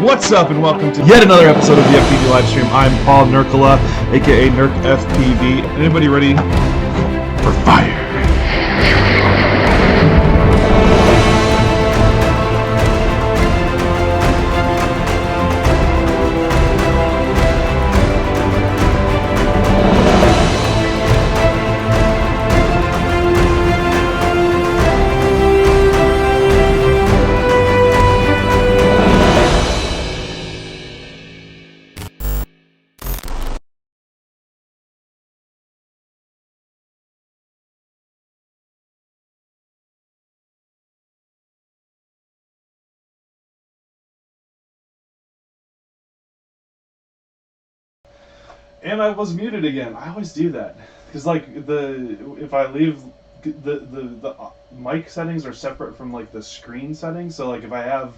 What's up, and welcome to yet another episode of the FPV Livestream. I'm Paul Nurkala, aka Nurk FPV. Anybody ready for fire? And I was muted again. I always do that because if I leave the mic settings are separate from like the screen settings. So like if I have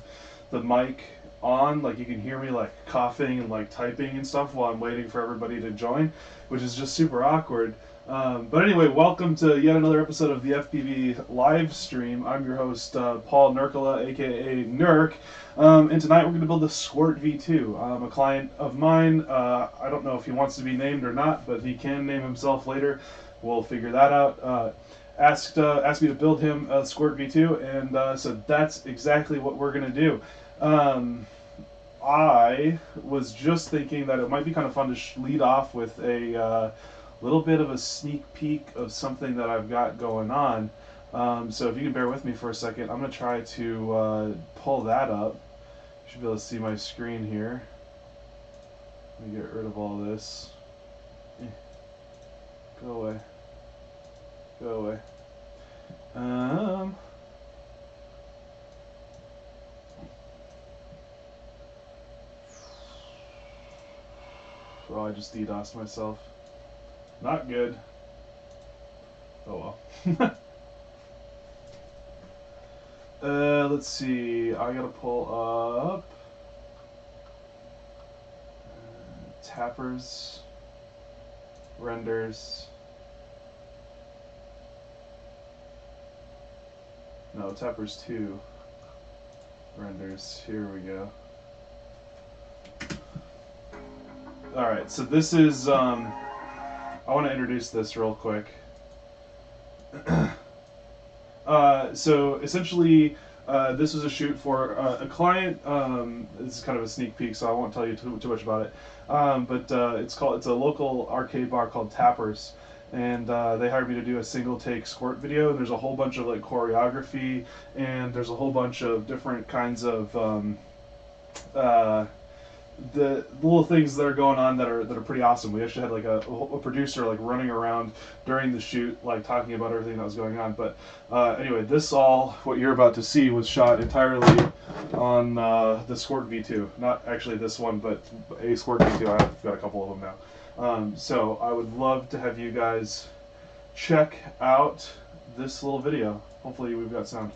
the mic on, like you can hear me like coughing and like typing and stuff while I'm waiting for everybody to join, which is just super awkward. But anyway, welcome to yet another episode of the FPV live stream. I'm your host, Paul Nurkala, aka Nurk. And tonight we're going to build the Squirt V2. A client of mine, I don't know if he wants to be named or not, but he can name himself later. We'll figure that out. Asked me to build him a Squirt V2, and so that's exactly what we're going to do. I was just thinking that it might be kind of fun to lead off with a little bit of a sneak peek of something that I've got going on. So if you can bear with me for a second, I'm going to try to pull that up. You should be able to see my screen here. Let me get rid of all this. Go away. Go away. Oh, I just DDoSed myself. Not good. Oh well. Let's see. I gotta pull up tappers, renders. No, tappers 2 renders. Here we go. All right, so this is. I want to introduce this real quick. So essentially, this was a shoot for a client. This is kind of a sneak peek, so I won't tell you too much about it. But it's a local arcade bar called Tappers, and they hired me to do a single take squirt video. And there's a whole bunch of like choreography, and there's a whole bunch of different kinds of the little things that are going on that are pretty awesome. We actually had like a producer like running around during the shoot, like talking about everything that was going on. But anyway, what you're about to see was shot entirely on the Squirt V2. Not actually this one, but a Squirt V2. I've got a couple of them now. So I would love to have you guys check out this little video. Hopefully we've got sound.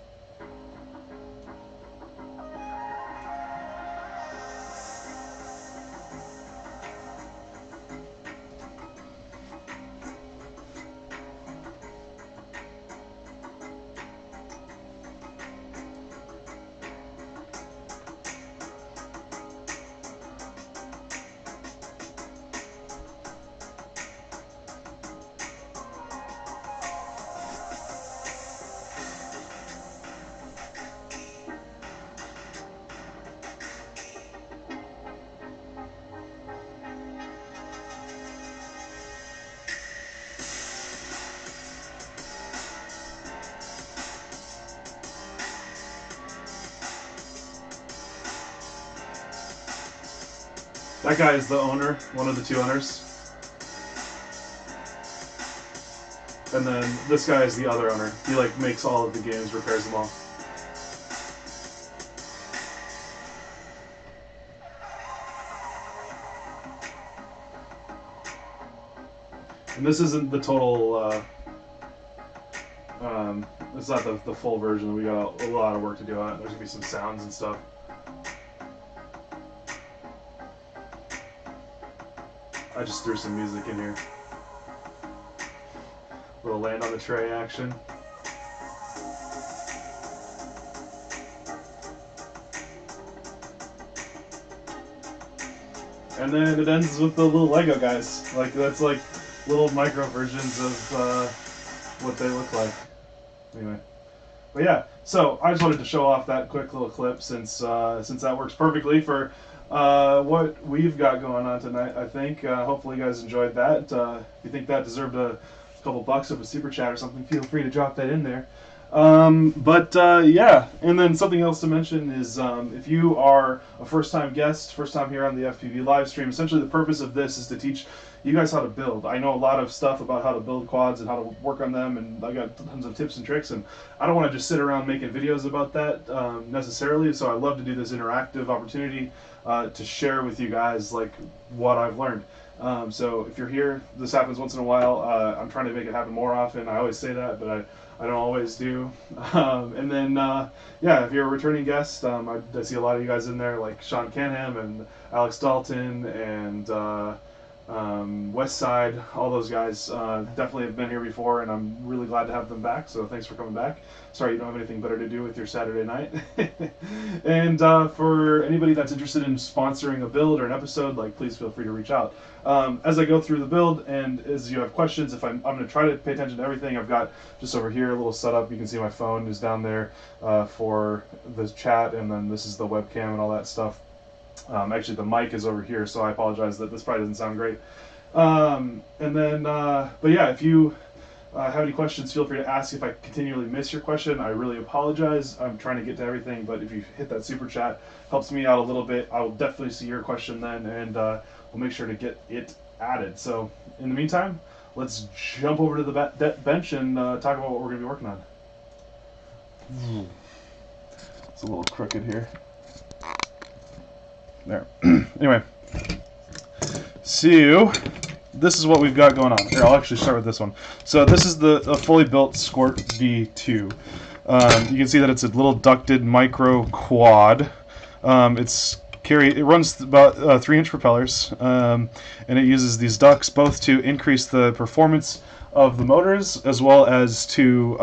That guy is the owner, one of the two owners. And then this guy is the other owner. He like makes all of the games, repairs them all. And this isn't the total, it's not the full version. We got a lot of work to do on it. There's gonna be some sounds and stuff. I just threw some music in here. Little land on the tray action. And then it ends with the little Lego guys. Like, that's like little micro versions of what they look like. Anyway. But yeah, so I just wanted to show off that quick little clip since that works perfectly for what we've got going on tonight, I think. Hopefully you guys enjoyed that. If you think that deserved a couple bucks of a super chat or something, feel free to drop that in there. Yeah, and then something else to mention is if you are a first-time guest, first time here on the FPV live stream, essentially the purpose of this is to teach you guys how to build. I know a lot of stuff about how to build quads and how to work on them, and I got tons of tips and tricks, and I don't want to just sit around making videos about that necessarily, so I love to do this interactive opportunity to share with you guys like what I've learned. So if you're here, this happens once in a while. I'm trying to make it happen more often. I always say that, but I don't always do. And then, yeah, if you're a returning guest, I see a lot of you guys in there, like Sean Canham and Alex Dalton and Westside, all those guys definitely have been here before, and I'm really glad to have them back, so thanks for coming back. Sorry you don't have anything better to do with your Saturday night. And for anybody that's interested in sponsoring a build or an episode, like, please feel free to reach out. As I go through the build and as you have questions, if I'm going to try to pay attention to everything. I've got just over here a little setup. You can see my phone is down there for the chat, and then this is the webcam and all that stuff. Actually, the mic is over here, so I apologize that this probably doesn't sound great. And then, but yeah, if you have any questions, feel free to ask. If I continually miss your question, I really apologize. I'm trying to get to everything, but if you hit that super chat, helps me out a little bit. I will definitely see your question then, and we'll make sure to get it added. So in the meantime, let's jump over to the bench and talk about what we're going to be working on. It's a little crooked here. There. Anyway, so this is what we've got going on. Here, I'll actually start with this one. So this is the fully built Squirt V2. You can see that it's a little ducted micro quad. It runs about 3-inch propellers, and it uses these ducts both to increase the performance of the motors as well as to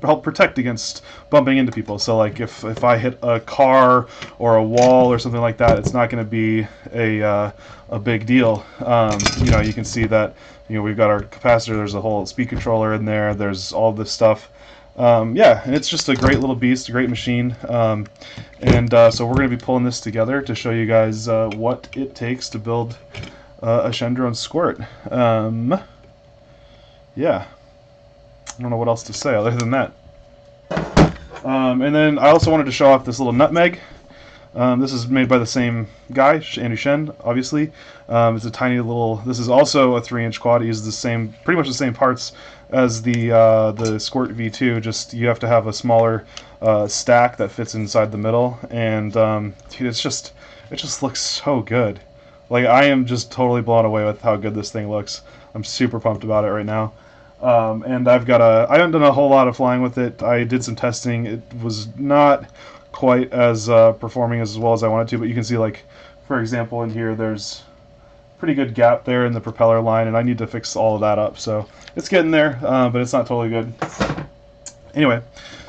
help protect against bumping into people. So like if I hit a car or a wall or something like that, it's not going to be a big deal. You can see that we've got our capacitor. There's a whole speed controller in there. There's all this stuff. Yeah, and it's just a great little beast, a great machine. So we're going to be pulling this together to show you guys what it takes to build a Shendrones Squirt. Yeah, I don't know what else to say other than that. And then I also wanted to show off this little nutmeg. This is made by the same guy, Andy Shen, obviously. It's a tiny little. This is also a 3-inch quad. It uses pretty much the same parts as the Squirt V2. Just you have to have a smaller stack that fits inside the middle, and dude, it just looks so good. Like, I am just totally blown away with how good this thing looks. I'm super pumped about it right now. And I haven't done a whole lot of flying with it. I did some testing. It was not quite as performing as well as I wanted to, but you can see, like, for example, in here there's pretty good gap there in the propeller line, and I need to fix all of that up. So it's getting there, but it's not totally good. Anyway,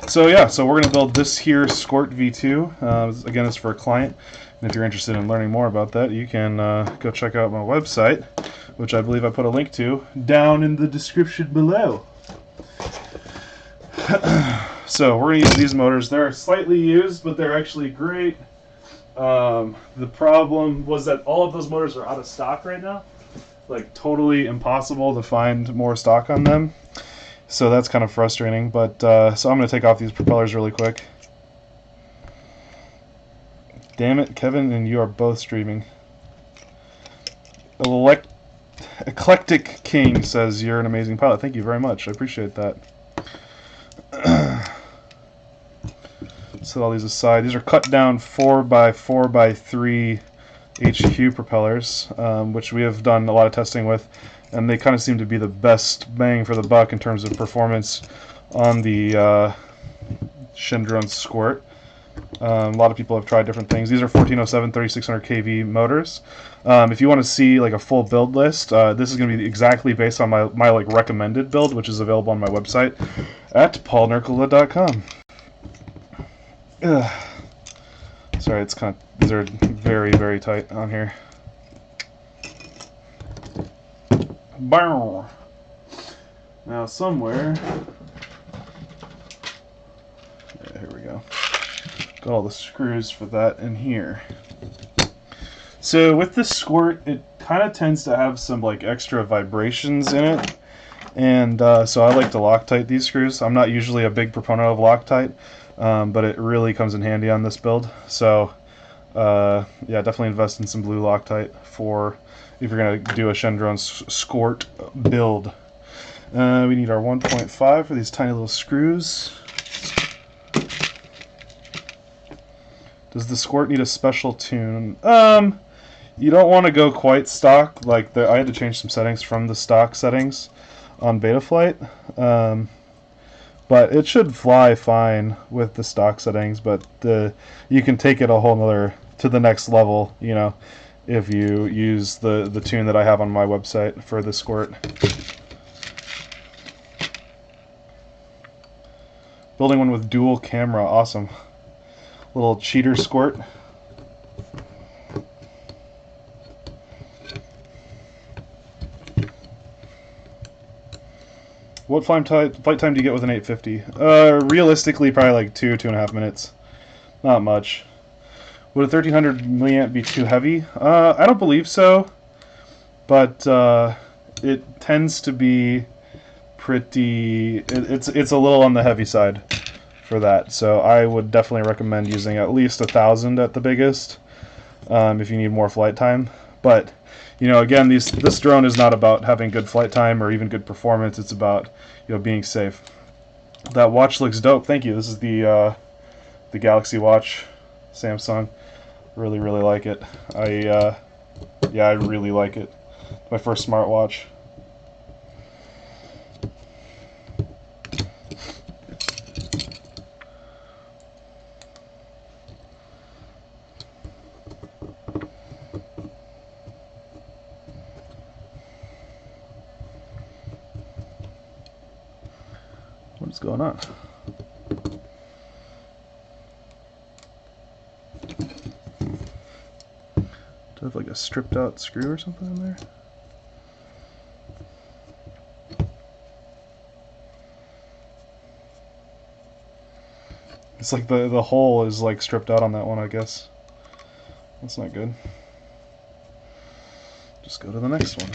so yeah, so we're going to build this here Squirt V2. Again, it's for a client, and if you're interested in learning more about that, you can go check out my website, which I believe I put a link to down in the description below. So we're going to use these motors. They're slightly used, but they're actually great. The problem was that all of those motors are out of stock right now. Like, totally impossible to find more stock on them. So that's kind of frustrating. But so I'm going to take off these propellers really quick. Damn it, Kevin, and you are both streaming. Eclectic King says you're an amazing pilot. Thank you very much. I appreciate that. Set all these aside. These are cut down 4x4x3 HQ propellers, which we have done a lot of testing with, and they kind of seem to be the best bang for the buck in terms of performance on the Shendrones Squirt. A lot of people have tried different things. These are 1407 3600 kV motors. If you want to see like a full build list, this is going to be exactly based on my like recommended build, which is available on my website at paulnercola.com. Sorry, it's kind of, these are very, very tight on here. Bow. Now somewhere, yeah, here we go. Got all the screws for that in here. So with the Squirt, it kind of tends to have some like extra vibrations in it, and so I like to Loctite these screws. I'm not usually a big proponent of Loctite, but it really comes in handy on this build. So yeah, definitely invest in some blue Loctite for if you're gonna do a Shendrones Squirt build. We need our 1.5 for these tiny little screws. Does the Squirt need a special tune? You don't want to go quite stock. Like I had to change some settings from the stock settings on Betaflight, but it should fly fine with the stock settings. But you can take it a whole nother to the next level, you know, if you use the tune that I have on my website for the Squirt. Building one with dual camera, awesome. Little cheater Squirt. What flight time do you get with an 850? Realistically, probably like 2.5 minutes. Not much. Would a 1300 milliamp be too heavy? I don't believe so, but it tends to be pretty. It's a little on the heavy side for that. So I would definitely recommend using at least 1,000 at the biggest if you need more flight time. But you know, again, this drone is not about having good flight time or even good performance. It's about, you know, being safe. That watch looks dope. Thank you. This is the Galaxy Watch, Samsung. Really like it. Yeah, I really like it. My first smartwatch. What's going on? Do I have like a stripped out screw or something in there? It's like the hole is like stripped out on that one, I guess. That's not good. Just go to the next one.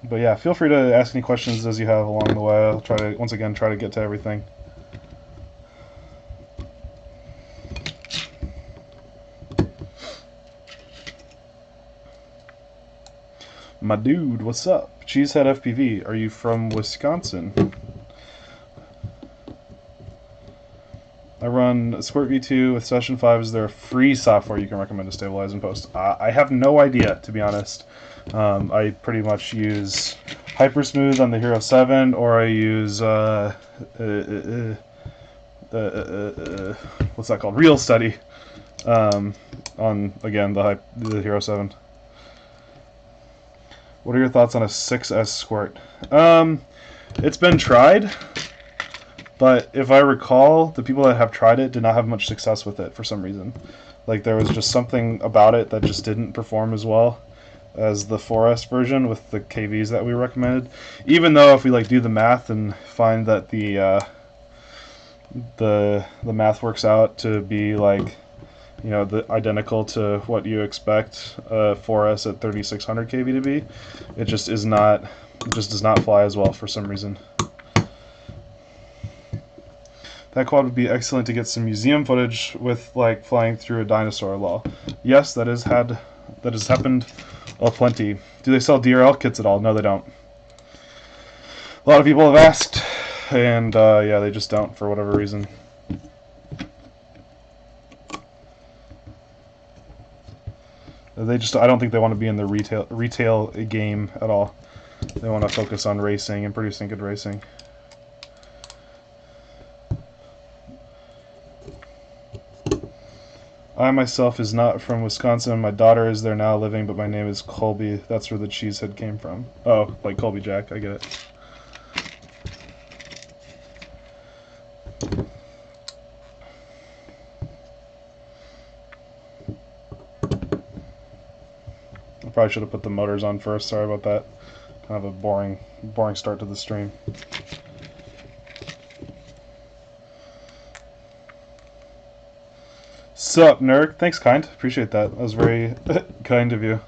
But yeah, feel free to ask any questions as you have along the way. I'll try to, once again, try to get to everything. My dude, what's up? Cheesehead FPV, are you from Wisconsin? I run Squirt V2 with Session 5. Is there a free software you can recommend to stabilize and post? I have no idea, to be honest. I pretty much use Hypersmooth on the Hero 7, or I use what's that called? Real Study on, again, the Hero 7. What are your thoughts on a 6S Squirt? It's been tried, but if I recall, the people that have tried it did not have much success with it for some reason. Like, there was just something about it that just didn't perform as well as the 4S version with the KVs that we recommended. Even though if we like do the math and find that the math works out to be like, you know, identical to what you expect 4S at 3600 kV to be, it just is not. It just does not fly as well for some reason. That quad would be excellent to get some museum footage with, like, flying through a dinosaur lol. Yes, that has happened plenty. Do they sell DRL kits at all? No, they don't. A lot of people have asked, and yeah, they just don't for whatever reason. I don't think they want to be in the retail game at all. They want to focus on racing and producing good racing. I myself is not from Wisconsin. My daughter is there now living, but my name is Colby. That's where the cheesehead came from. Oh, like Colby Jack. I get it. I'll probably should have put the motors on first. Sorry about that. Kind of a boring start to the stream. Sup, Nurk? Thanks, kind. Appreciate that. That was very kind of you.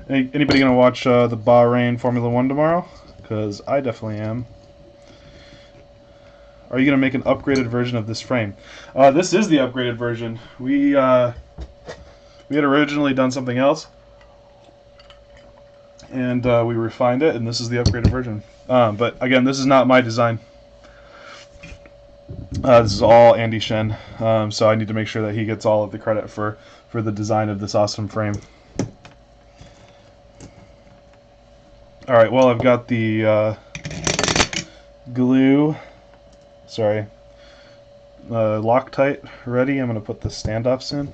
Anybody gonna watch the Bahrain Formula 1 tomorrow? Because I definitely am. Are you gonna make an upgraded version of this frame? This is the upgraded version. We had originally done something else, and we refined it, and this is the upgraded version. But again, this is not my design. This is all Andy Shen, so I need to make sure that he gets all of the credit for the design of this awesome frame. Alright, well, I've got the glue, Loctite ready. I'm going to put the standoffs in.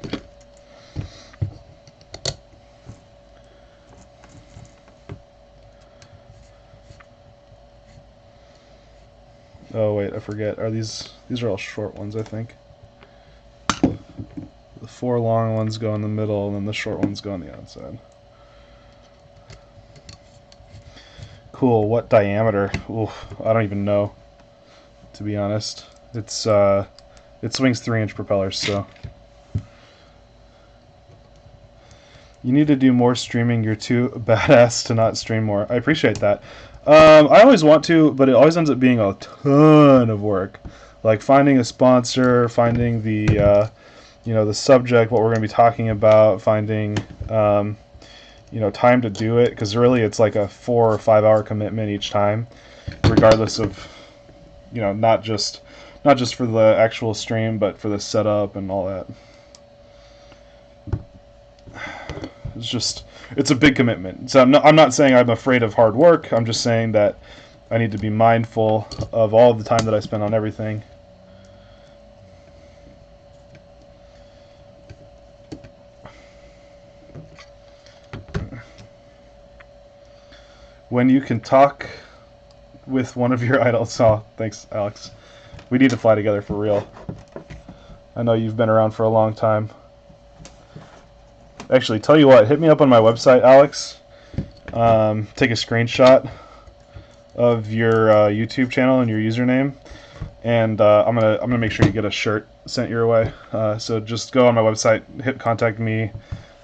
Oh wait, I forget. These are all short ones, I think. The 4 long ones go in the middle, and then the short ones go on the outside. Cool. What diameter? Oof, I don't even know, to be honest. It's it swings 3-inch propellers, so you need to do more streaming. You're too badass to not stream more. I appreciate that. I always want to, but it always ends up being a ton of work. Like finding a sponsor, finding the the subject, what we're going to be talking about, finding time to do it, because really it's like a 4 or 5 hour commitment each time, regardless of not just for the actual stream, but for the setup and all that. It's a big commitment. So I'm not saying I'm afraid of hard work. I'm just saying that I need to be mindful of all the time that I spend on everything. When you can talk with one of your idols. Oh, thanks, Alex. We need to fly together for real. I know you've been around for a long time. Actually, tell you what, hit me up on my website, Alex. Take a screenshot of your YouTube channel and your username, and I'm gonna make sure you get a shirt sent your way. So just go on my website, hit contact me,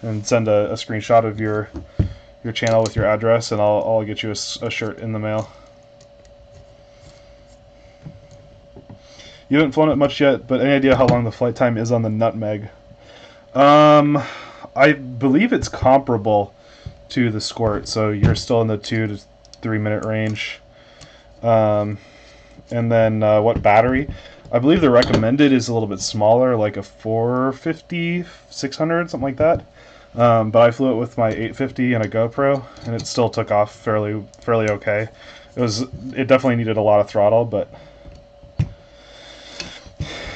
and send a screenshot of your channel with your address, and I'll get you a shirt in the mail. You haven't flown it much yet, but any idea how long the flight time is on the Nutmeg? I believe it's comparable to the Squirt, so you're still in the 2 to 3 minute range. And then what battery? I believe the recommended is a little bit smaller, like a 450, 600, something like that. But I flew it with my 850 and a GoPro, and it still took off fairly okay. It definitely needed a lot of throttle, but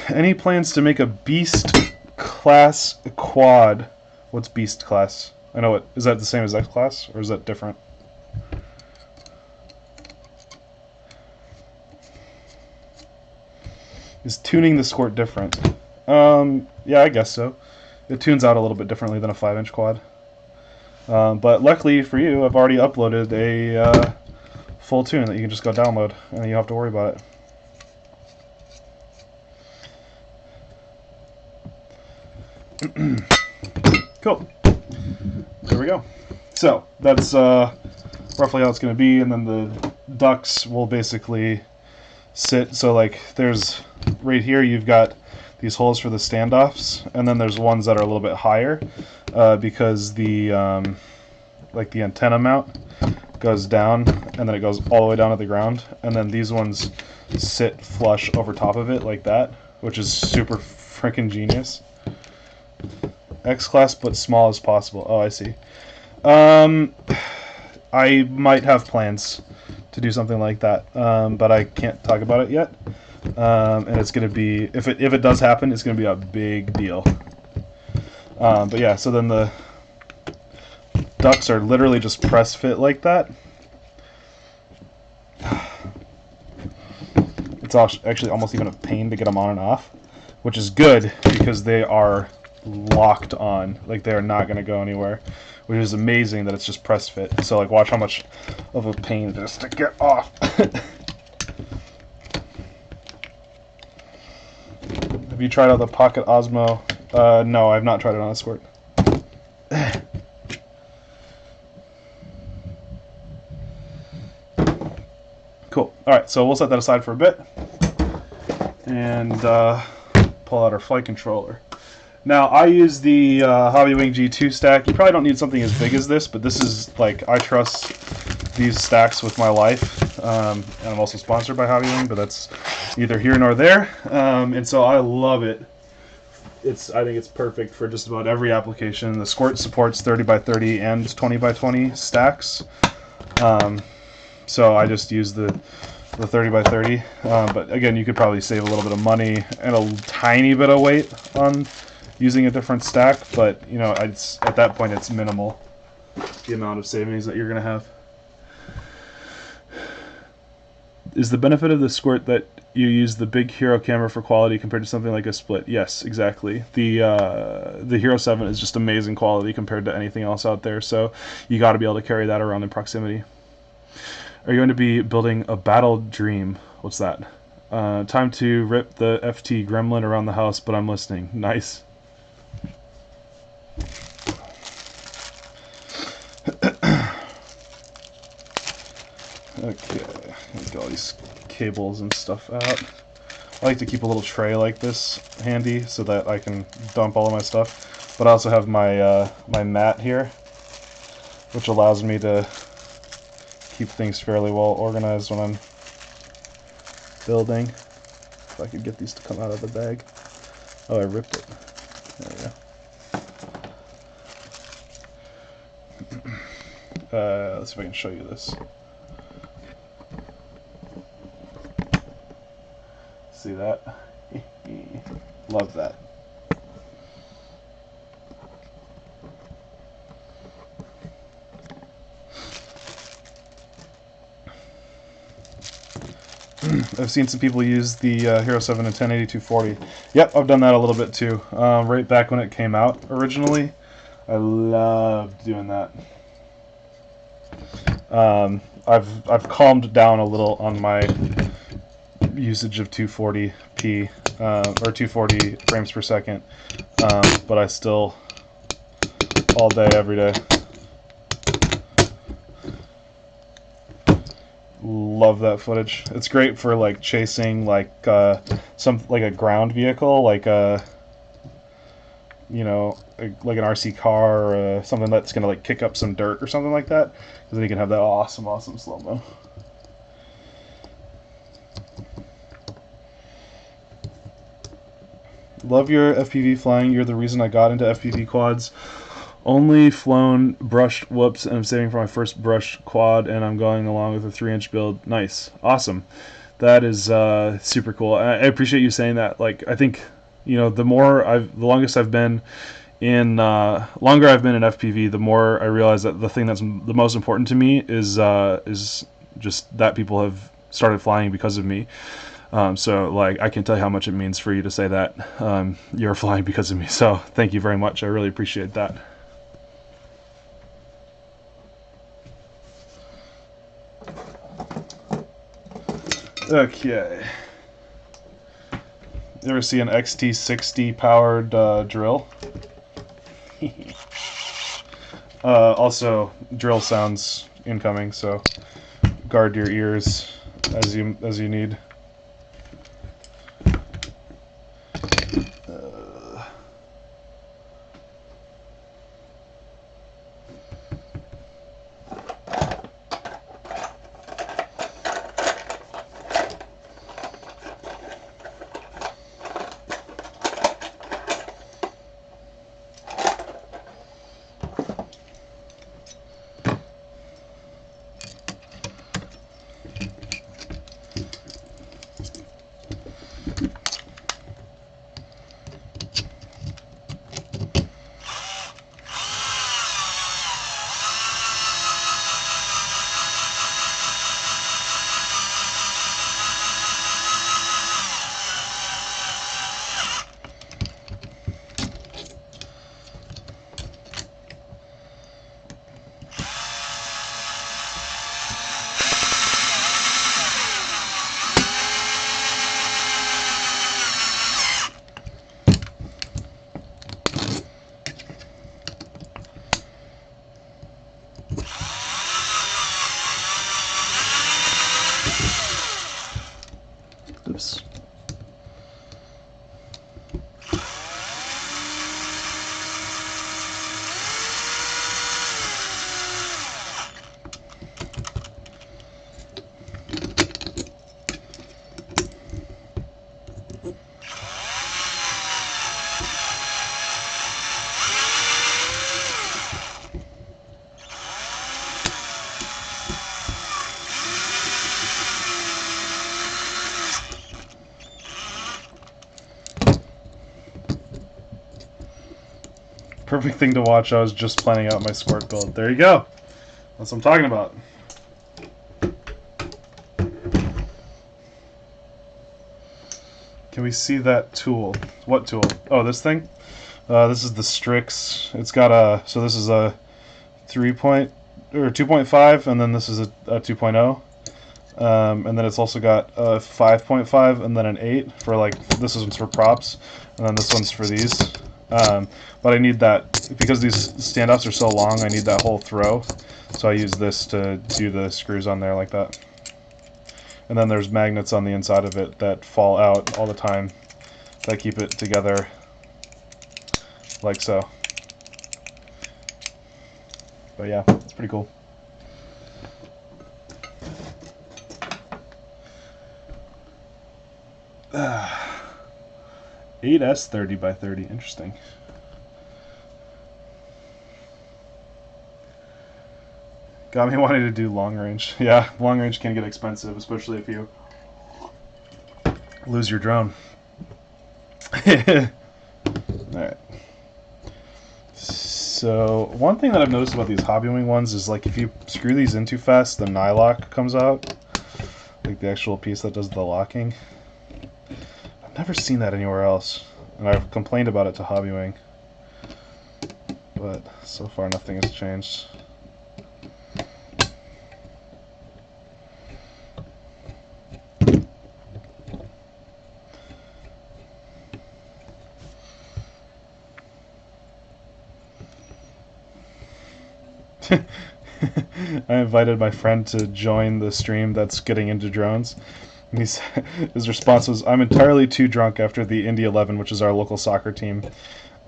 any plans to make a Beast class quad? What's Beast class? I know it. Is that the same as X class, or is that different? Is tuning the Squirt different? Yeah, I guess so. It tunes out a little bit differently than a 5-inch quad. But luckily for you, I've already uploaded a full tune that you can just go download, and you don't have to worry about it. Cool. There we go. So that's roughly how it's going to be, and then the ducts will basically sit. So like there's right here you've got these holes for the standoffs, and then there's ones that are a little bit higher because the like the antenna mount goes down, and then it goes all the way down to the ground, and then these ones sit flush over top of it like that, which is super freaking genius. X-Class, but small as possible. Oh, I see. I might have plans to do something like that, but I can't talk about it yet. And it's going to be, if it does happen, it's going to be a big deal. But yeah, so then the ducts are literally just press fit like that. It's actually almost even a pain to get them on and off. which is good because they are locked on. Like, they are not going to go anywhere, which is amazing that it's just press fit. So like, watch how much of a pain it is to get off. Have you tried out the Pocket Osmo? No, I've not tried it on a Squirt. Cool. Alright, so we'll set that aside for a bit and pull out our flight controller. Now, I use the Hobbywing G2 stack. You probably don't need something as big as this, but this is, like, I trust these stacks with my life. And I'm also sponsored by Hobbywing, but that's neither here nor there. And so I love it. I think it's perfect for just about every application. The Squirt supports 30x30 and 20x20 stacks. So I just use the 30x30. But again, you could probably save a little bit of money and a tiny bit of weight on using a different stack, but you know, at that point it's minimal, the amount of savings that you're going to have. Is the benefit of the Squirt that you use the big Hero camera for quality compared to something like a Split? Yes, exactly. The Hero 7 is just amazing quality compared to anything else out there, so you got to be able to carry that around in proximity. Are you going to be building a Battle Dream? What's that? Time to rip the FT Gremlin around the house, but I'm listening. Nice. Okay, get all these cables and stuff out. I like to keep a little tray like this handy so that I can dump all of my stuff. But I also have my my mat here, which allows me to keep things fairly well organized when I'm building. If I could get these to come out of the bag. Oh, I ripped it. There we go. Let's see if I can show you this. See that? Love that. I've seen some people use the Hero 7 and 1080-240. Yep, I've done that a little bit too. Right back when it came out originally, I loved doing that. I've calmed down a little on my usage of 240p or 240 frames per second, but I still all day, every day. Love that footage. It's great for like chasing like like a ground vehicle, like a like an RC car or something that's gonna like kick up some dirt or something like that, because then you can have that awesome slow-mo. Love your FPV flying. You're the reason I got into FPV quads. Only flown brushed whoops, and I'm saving for my first brush quad, and I'm going along with a 3-inch build. Nice, awesome. That is super cool. I appreciate you saying that. Like, I think, you know, the longer I've been in FPV, the more I realize that the thing that's the most important to me is just that people have started flying because of me. So, like, I can tell you how much it means for you to say that you're flying because of me. So, thank you very much. I really appreciate that. Okay. You ever see an XT60 powered drill? Also, drill sounds incoming, so guard your ears as you need. perfect thing to watch. I was just planning out my Squirt build. There you go. That's what I'm talking about. Can we see that tool? What tool? Oh, this thing? This is the Strix. It's got a, so this is a 2.5, and then this is a 2.0. And then it's also got a 5.5 and then an 8 for like, this one's for props, and then this one's for these. But I need that, because these standoffs are so long, I need that whole throw. So I use this to do the screws on there like that. And then there's magnets on the inside of it that fall out all the time that keep it together like so. But yeah, it's pretty cool. Uh, 8S 30 by 30, interesting. Got me wanting to do long range. Yeah, long range can get expensive, especially if you lose your drone. Alright. So, one thing that I've noticed about these Hobbywing ones is, like, if you screw these in too fast, the nylock comes out. Like the actual piece that does the locking. I've never seen that anywhere else. And I've complained about it to Hobbywing. But so far nothing has changed. I invited my friend to join the stream that's getting into drones. And his response was, "I'm entirely too drunk after the Indy 11, which is our local soccer team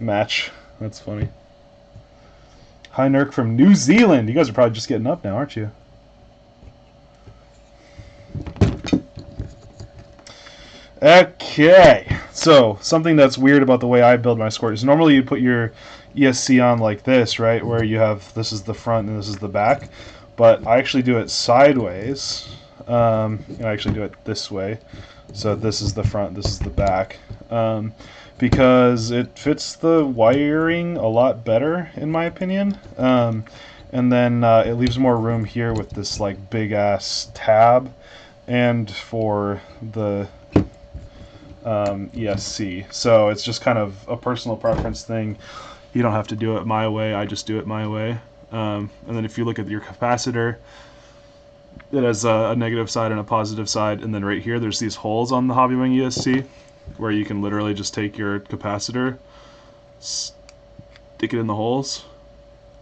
match." That's funny. Hi, Nurk from New Zealand. You guys are probably just getting up now, aren't you? Okay. So, something that's weird about the way I build my Squirt is normally you put your ESC on like this, right? Where you have, this is the front and this is the back. But I actually do it sideways. I actually do it this way. So this is the front, this is the back. Because it fits the wiring a lot better, in my opinion. And then it leaves more room here with this like big ass tab. And for the ESC. So it's just kind of a personal preference thing. You don't have to do it my way, I just do it my way. And then if you look at your capacitor, it has a negative side and a positive side, and then right here there's these holes on the Hobbywing ESC where you can literally just take your capacitor, stick it in the holes,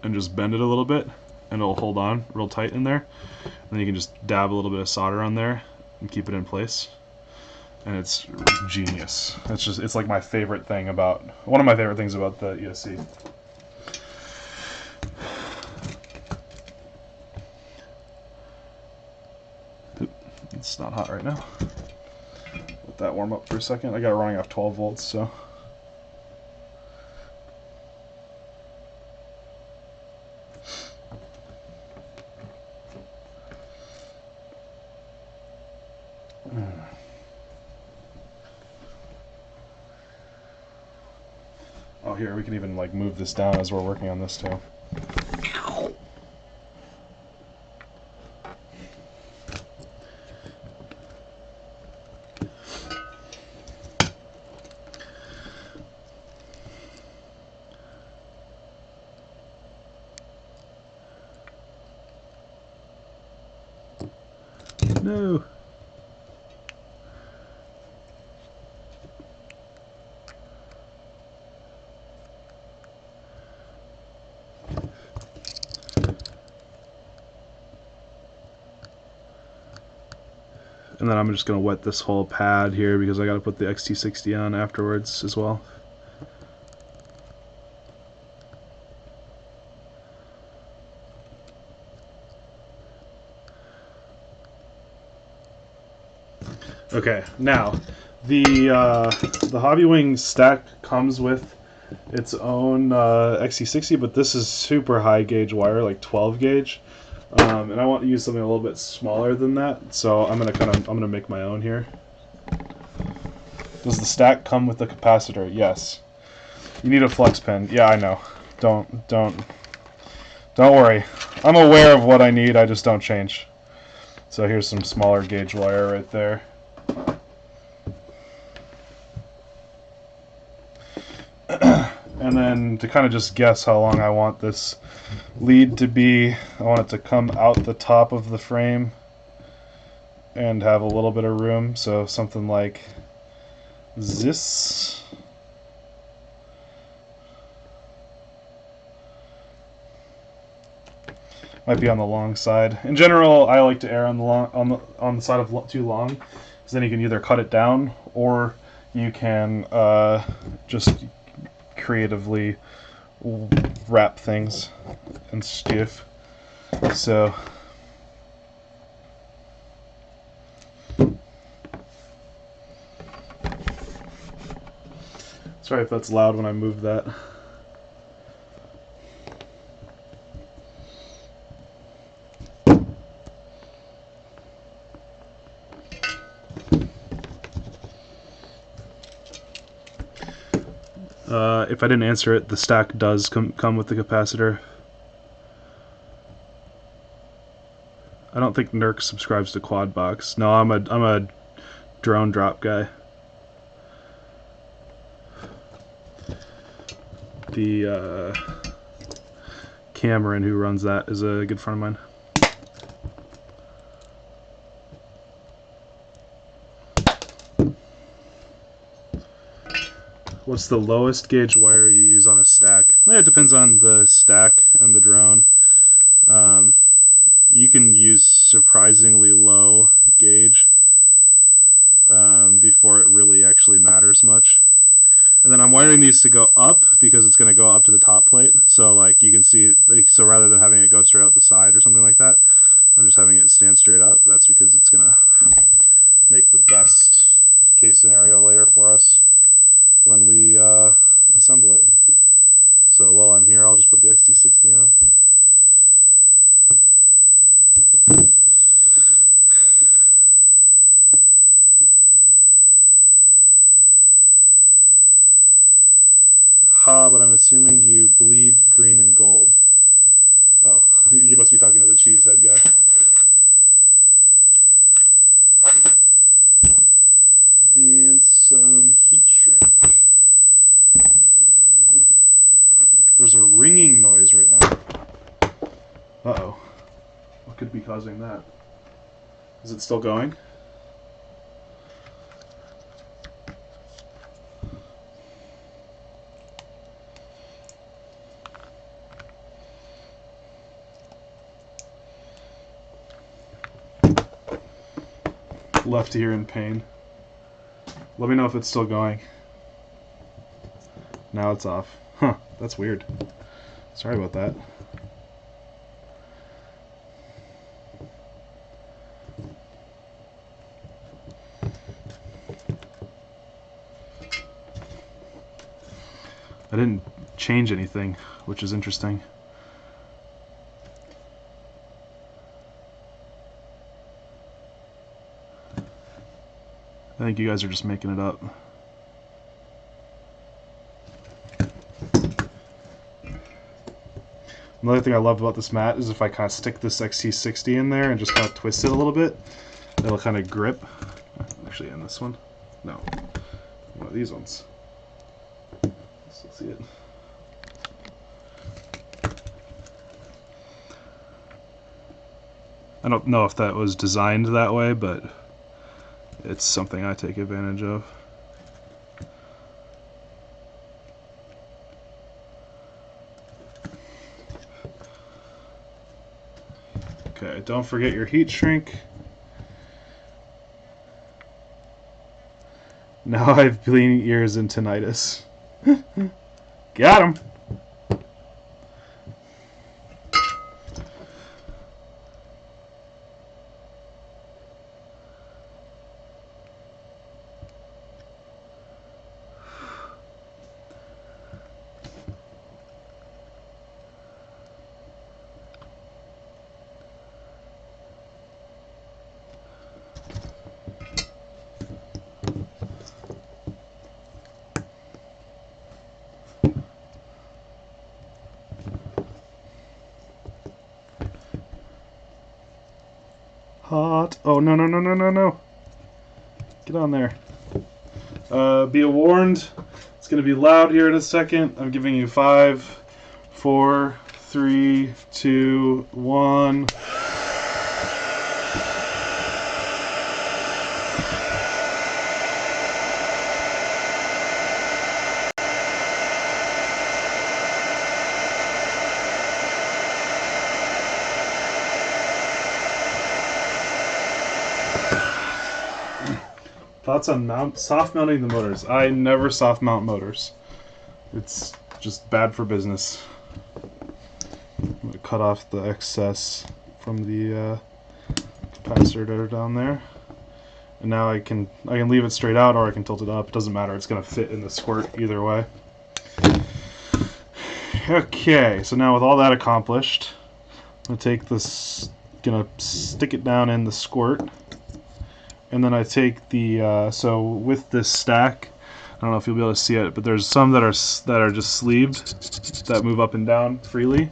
and just bend it a little bit, and it'll hold on real tight in there. And then you can just dab a little bit of solder on there and keep it in place. And it's genius. It's like my favorite thing about, one of my favorite things about the ESC. It's not hot right now. Let that warm up for a second. I got it running off 12 volts, so. Oh, here, we can even like move this down as we're working on this too. No. And then I'm just going to wet this whole pad here because I got to put the XT60 on afterwards as well. Okay, now the Hobbywing stack comes with its own XT60, but this is super high gauge wire, like 12 gauge. And I want to use something a little bit smaller than that, so I'm gonna make my own here. Does the stack come with the capacitor? Yes. You need a flex pin. Yeah, I know. Don't worry. I'm aware of what I need, I just don't change. So here's some smaller gauge wire right there. And then to kind of just guess how long I want this lead to be, I want it to come out the top of the frame and have a little bit of room, so something like this. Might be on the long side. In general, I like to err on the side of too long, because then you can either cut it down or you can just creatively wrap things and stiff. So sorry if that's loud when I move that. If I didn't answer it, the stack does come with the capacitor. I don't think Nurk subscribes to Quadbox. No, I'm a drone drop guy. The Cameron who runs that is a good friend of mine. What's the lowest gauge wire you use on a stack? It depends on the stack and the drone. You can use surprisingly low gauge before it really actually matters much. And then I'm wiring these to go up because it's going to go up to the top plate. So like you can see, so rather than having it go straight out the side or something like that, I'm just having it stand straight up. That's because it's going to make the best case scenario later for us when we assemble it. So while I'm here, I'll just put the XT60 on. Ha, but I'm assuming you bleed green and gold. Oh, you must be talking to the cheesehead guy. And some heat shrink. There's a ringing noise right now. Uh-oh. What could be causing that? Is it still going? Left ear in pain. Let me know if it's still going. Now it's off. Huh, that's weird. Sorry about that. I didn't change anything, which is interesting. I think you guys are just making it up. Another thing I love about this mat is if I kind of stick this XT60 in there and just kind of twist it a little bit, it'll kind of grip. Actually, in this one? No. One of these ones. Still see it. I don't know if that was designed that way, but it's something I take advantage of. Okay, don't forget your heat shrink. Now I have bleeding ears and tinnitus. Got him! hot. Oh, no, no, no, no, no, no. Get on there. Be warned. It's going to be loud here in a second. I'm giving you 5, 4, 3, 2, 1. Thoughts on soft mounting the motors? I never soft mount motors. It's just bad for business. I'm going to cut off the excess from the capacitor down there. And now I can leave it straight out or I can tilt it up. It doesn't matter. It's going to fit in the squirt either way. Okay, so now with all that accomplished, I'm going to take this, going to stick it down in the squirt. And then I take the so with this stack, I don't know if you'll be able to see it, but there's some that are just sleeved that move up and down freely,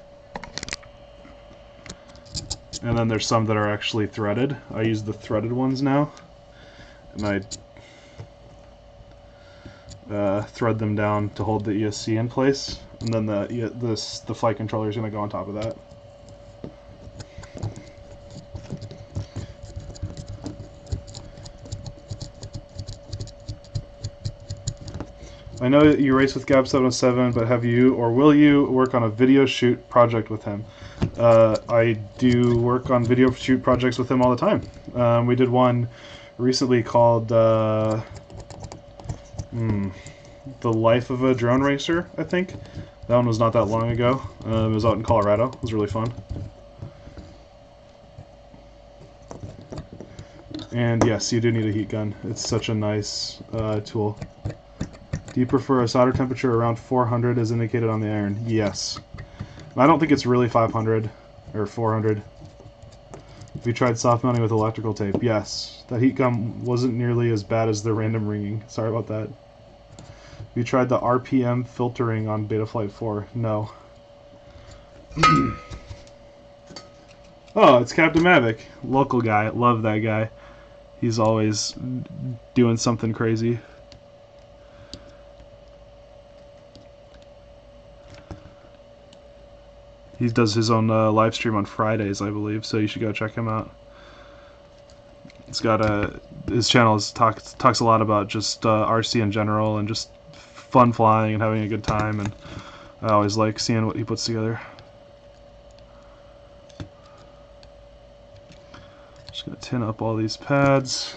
and then there's some that are actually threaded. I use the threaded ones now, and I thread them down to hold the ESC in place, and then the flight controller is going to go on top of that. I know that you race with Gab 707, but have you or will you work on a video shoot project with him? I do work on video shoot projects with him all the time. We did one recently called The Life of a Drone Racer, I think. That one was not that long ago. It was out in Colorado. It was really fun. And yes, you do need a heat gun. It's such a nice tool. Do you prefer a solder temperature around 400 as indicated on the iron? Yes. I don't think it's really 500 or 400. Have you tried soft mounting with electrical tape? Yes. That heat gun wasn't nearly as bad as the random ringing. Sorry about that. Have you tried the RPM filtering on Betaflight 4? No. Oh, it's Captain Mavic. Local guy. Love that guy. He's always doing something crazy. He does his own live stream on Fridays, I believe, so you should go check him out. It's got his channel talks a lot about just RC in general and just fun flying and having a good time, and I always like seeing what he puts together. Just gonna tin up all these pads.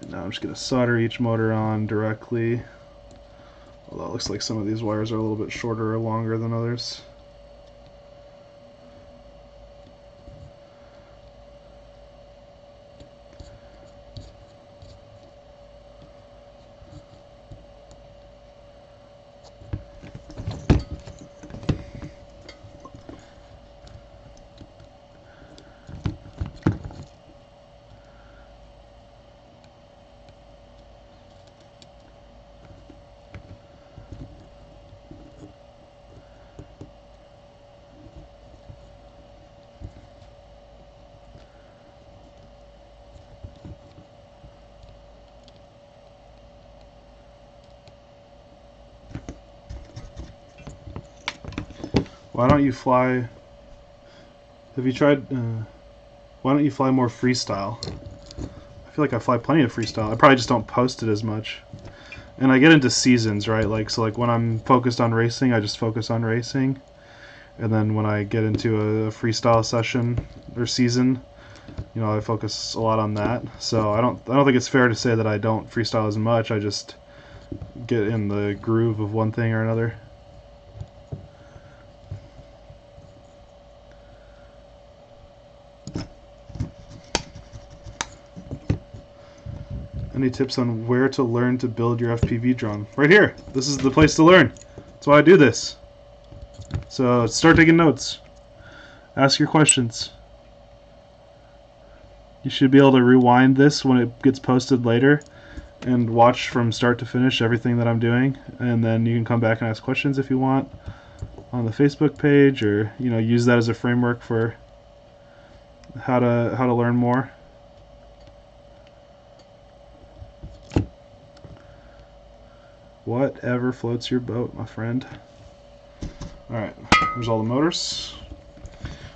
And now I'm just gonna solder each motor on directly. Although it looks like some of these wires are a little bit shorter or longer than others. Why don't you fly? Have you tried? Why don't you fly more freestyle? I feel like I fly plenty of freestyle. I probably just don't post it as much. And I get into seasons, right? Like when I'm focused on racing, I just focus on racing. And then when I get into a freestyle session or season, you know, I focus a lot on that. So I don't think it's fair to say that I don't freestyle as much. I just get in the groove of one thing or another. Any tips on where to learn to build your FPV drone? Right here. This is the place to learn. That's why I do this. So start taking notes. Ask your questions. You should be able to rewind this when it gets posted later and watch from start to finish everything that I'm doing, and then you can come back and ask questions if you want. on the Facebook page, or use that as a framework for how to learn more. Whatever floats your boat, my friend. Alright, there's all the motors.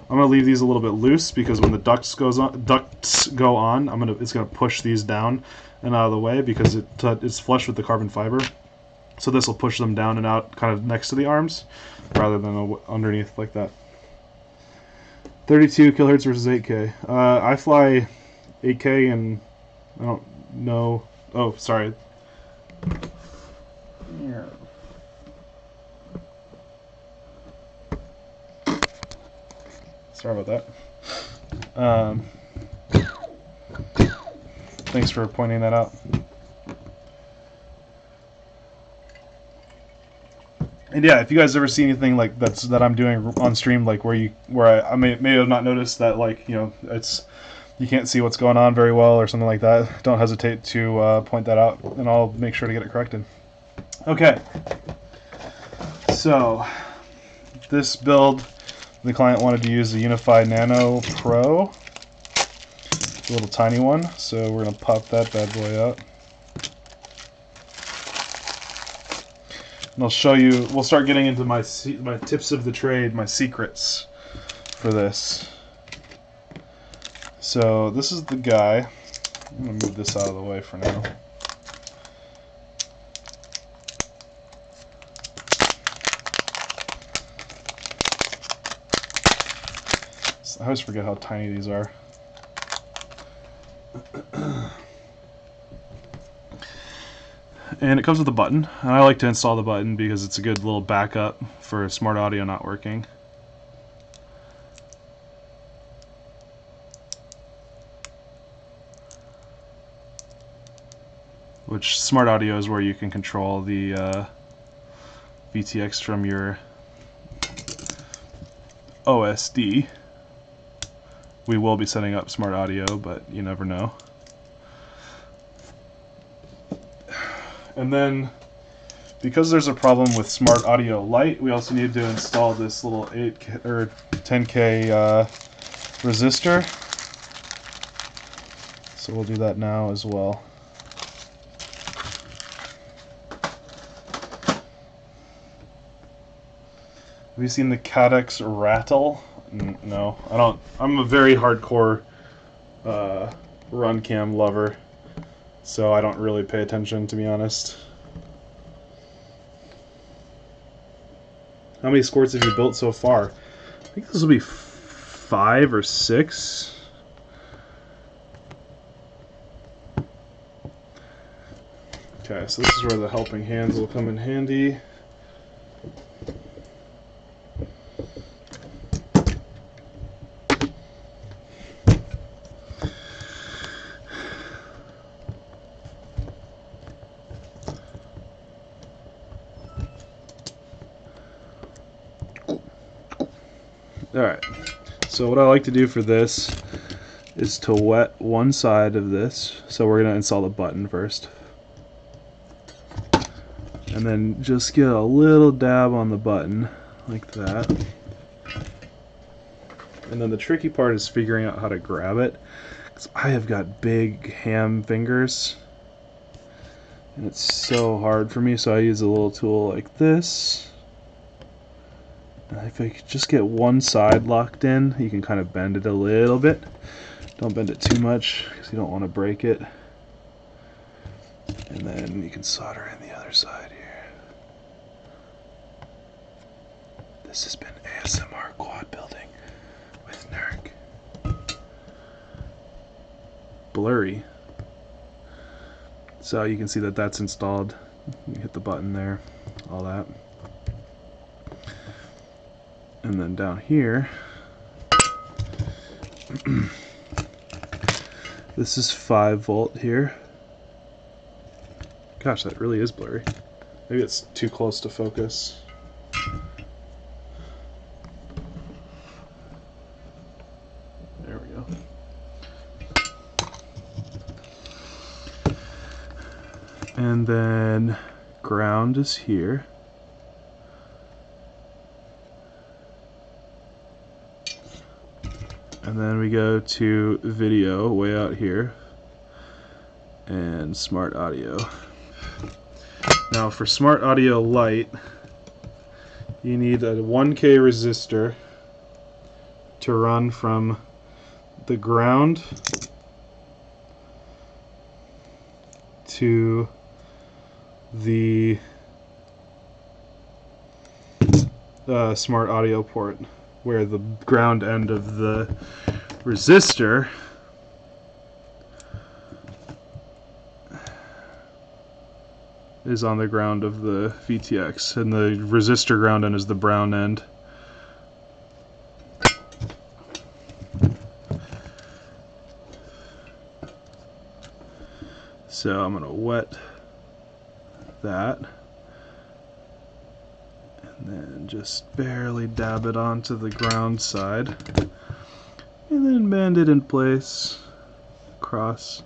I'm gonna leave these a little bit loose because when the ducts go on, it's gonna push these down and out of the way because it's flush with the carbon fiber. So this will push them down and out kind of next to the arms rather than underneath like that. 32 kilohertz versus 8K. I fly 8K and I don't know. Oh, sorry. Yeah. Sorry about that. Thanks for pointing that out. And yeah, if you guys ever see anything like that I'm doing on stream, like where I may have not noticed that, like, you can't see what's going on very well or something like that, don't hesitate to point that out, and I'll make sure to get it corrected. Okay. So this build, the client wanted to use the Unify Nano Pro, a little tiny one. So we're gonna pop that bad boy out. And I'll show you, we'll start getting into my tips of the trade, my secrets for this. So this is the guy. I'm going to move this out of the way for now. I always forget how tiny these are. And it comes with a button, and I like to install the button because it's a good little backup for smart audio not working. Which smart audio is where you can control the VTX from your OSD. We will be setting up smart audio, but you never know. And then, because there's a problem with Smart Audio Lite, we also need to install this little 8K or 10K resistor. So we'll do that now as well. Have you seen the Cadex rattle? No, I don't. I'm a very hardcore run cam lover, so I don't really pay attention, to be honest. How many squirts have you built so far? I think this will be 5 or 6. Okay, so this is where the helping hands will come in handy. Alright, so what I like to do for this is to wet one side of this. So we're going to install the button first. And then just get a little dab on the button, like that. And then the tricky part is figuring out how to grab it, because I have got big ham fingers. And it's so hard for me, so I use a little tool like this. If I could just get one side locked in, you can kind of bend it a little bit. Don't bend it too much because you don't want to break it. And then you can solder in the other side here. This has been ASMR quad building with Nerk. Blurry. So you can see that that's installed. You hit the button there, all that. And then down here, this is 5 volt here. Gosh, that really is blurry. Maybe it's too close to focus. There we go. And then ground is here. And then we go to video way out here and smart audio. Now for smart audio light, you need a 1K resistor to run from the ground to the smart audio port, where the ground end of the resistor is on the ground of the VTX, and the resistor ground end is the brown end. So I'm going to wet that and then just barely dab it onto the ground side and then bend it in place across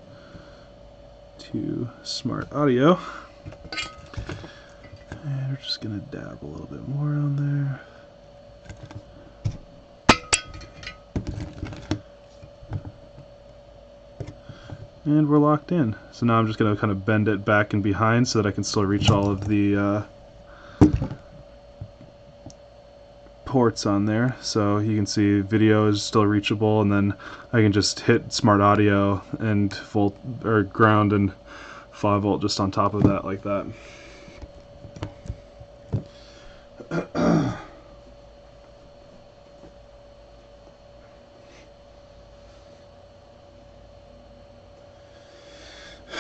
to smart audio. And we're just going to dab a little bit more on there. And we're locked in. So now I'm just going to kind of bend it back and behind so that I can still reach all of the ports on there. So you can see video is still reachable, and then I can just hit smart audio and volt or ground and 5 volt just on top of that like that.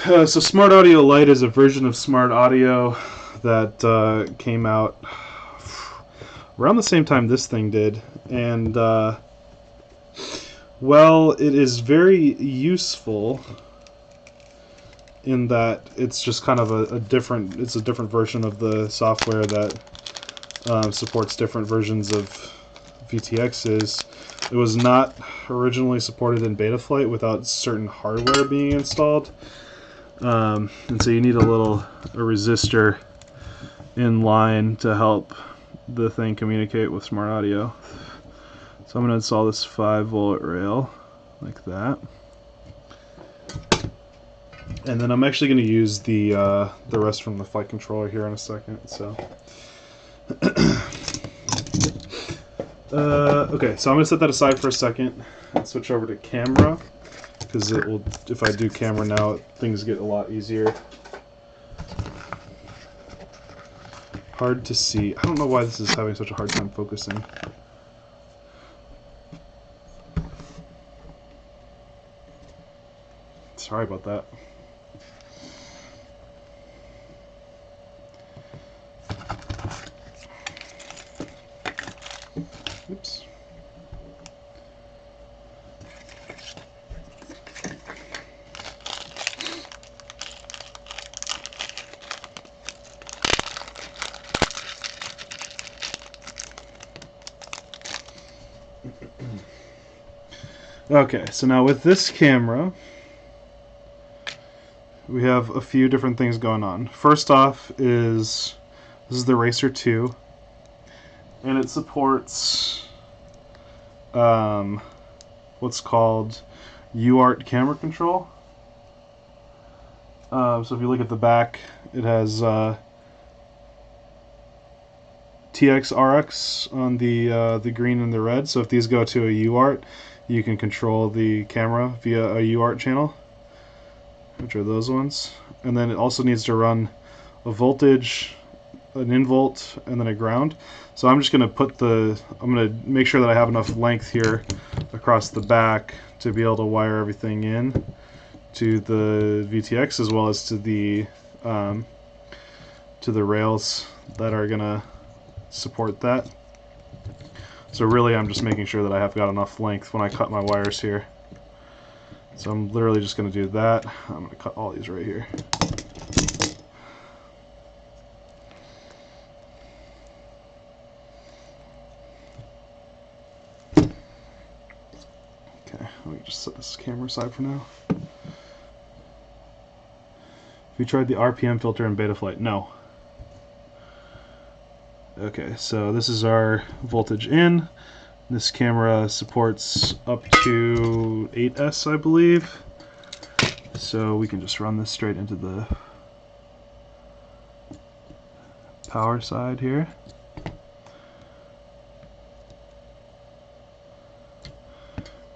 So Smart Audio Lite is a version of Smart Audio that came out around the same time this thing did, and well, it is very useful in that it's just kind of a different version of the software that supports different versions of VTXs. It was not originally supported in Betaflight without certain hardware being installed. And so you need a resistor in line to help the thing communicate with smart audio. So I'm going to install this 5 volt rail like that. And then I'm actually going to use the rest from the flight controller here in a second. So okay, so I'm going to set that aside for a second and switch over to camera, because it will, if I do camera now, things get a lot easier. Hard to see. I don't know why this is having such a hard time focusing. Sorry about that. Oops. Okay, so now with this camera, we have a few different things going on. First off is, this is the Racer 2, and it supports what's called Uart camera control. So if you look at the back, it has TX, RX on the green and the red. So if these go to a Uart, you can control the camera via a Uart channel, which are those ones. And then it also needs to run a voltage, an in-volt, and then a ground. So I'm just going to I'm going to make sure that I have enough length here across the back to be able to wire everything in to the VTX, as well as to the rails that are going to support that. So really I'm just making sure that I have got enough length when I cut my wires here. So I'm literally just going to do that. I'm going to cut all these right here. Okay, let me just set this camera aside for now. Have you tried the RPM filter in Betaflight? No. Okay, so this is our voltage in. This camera supports up to 8S, I believe. So we can just run this straight into the power side here.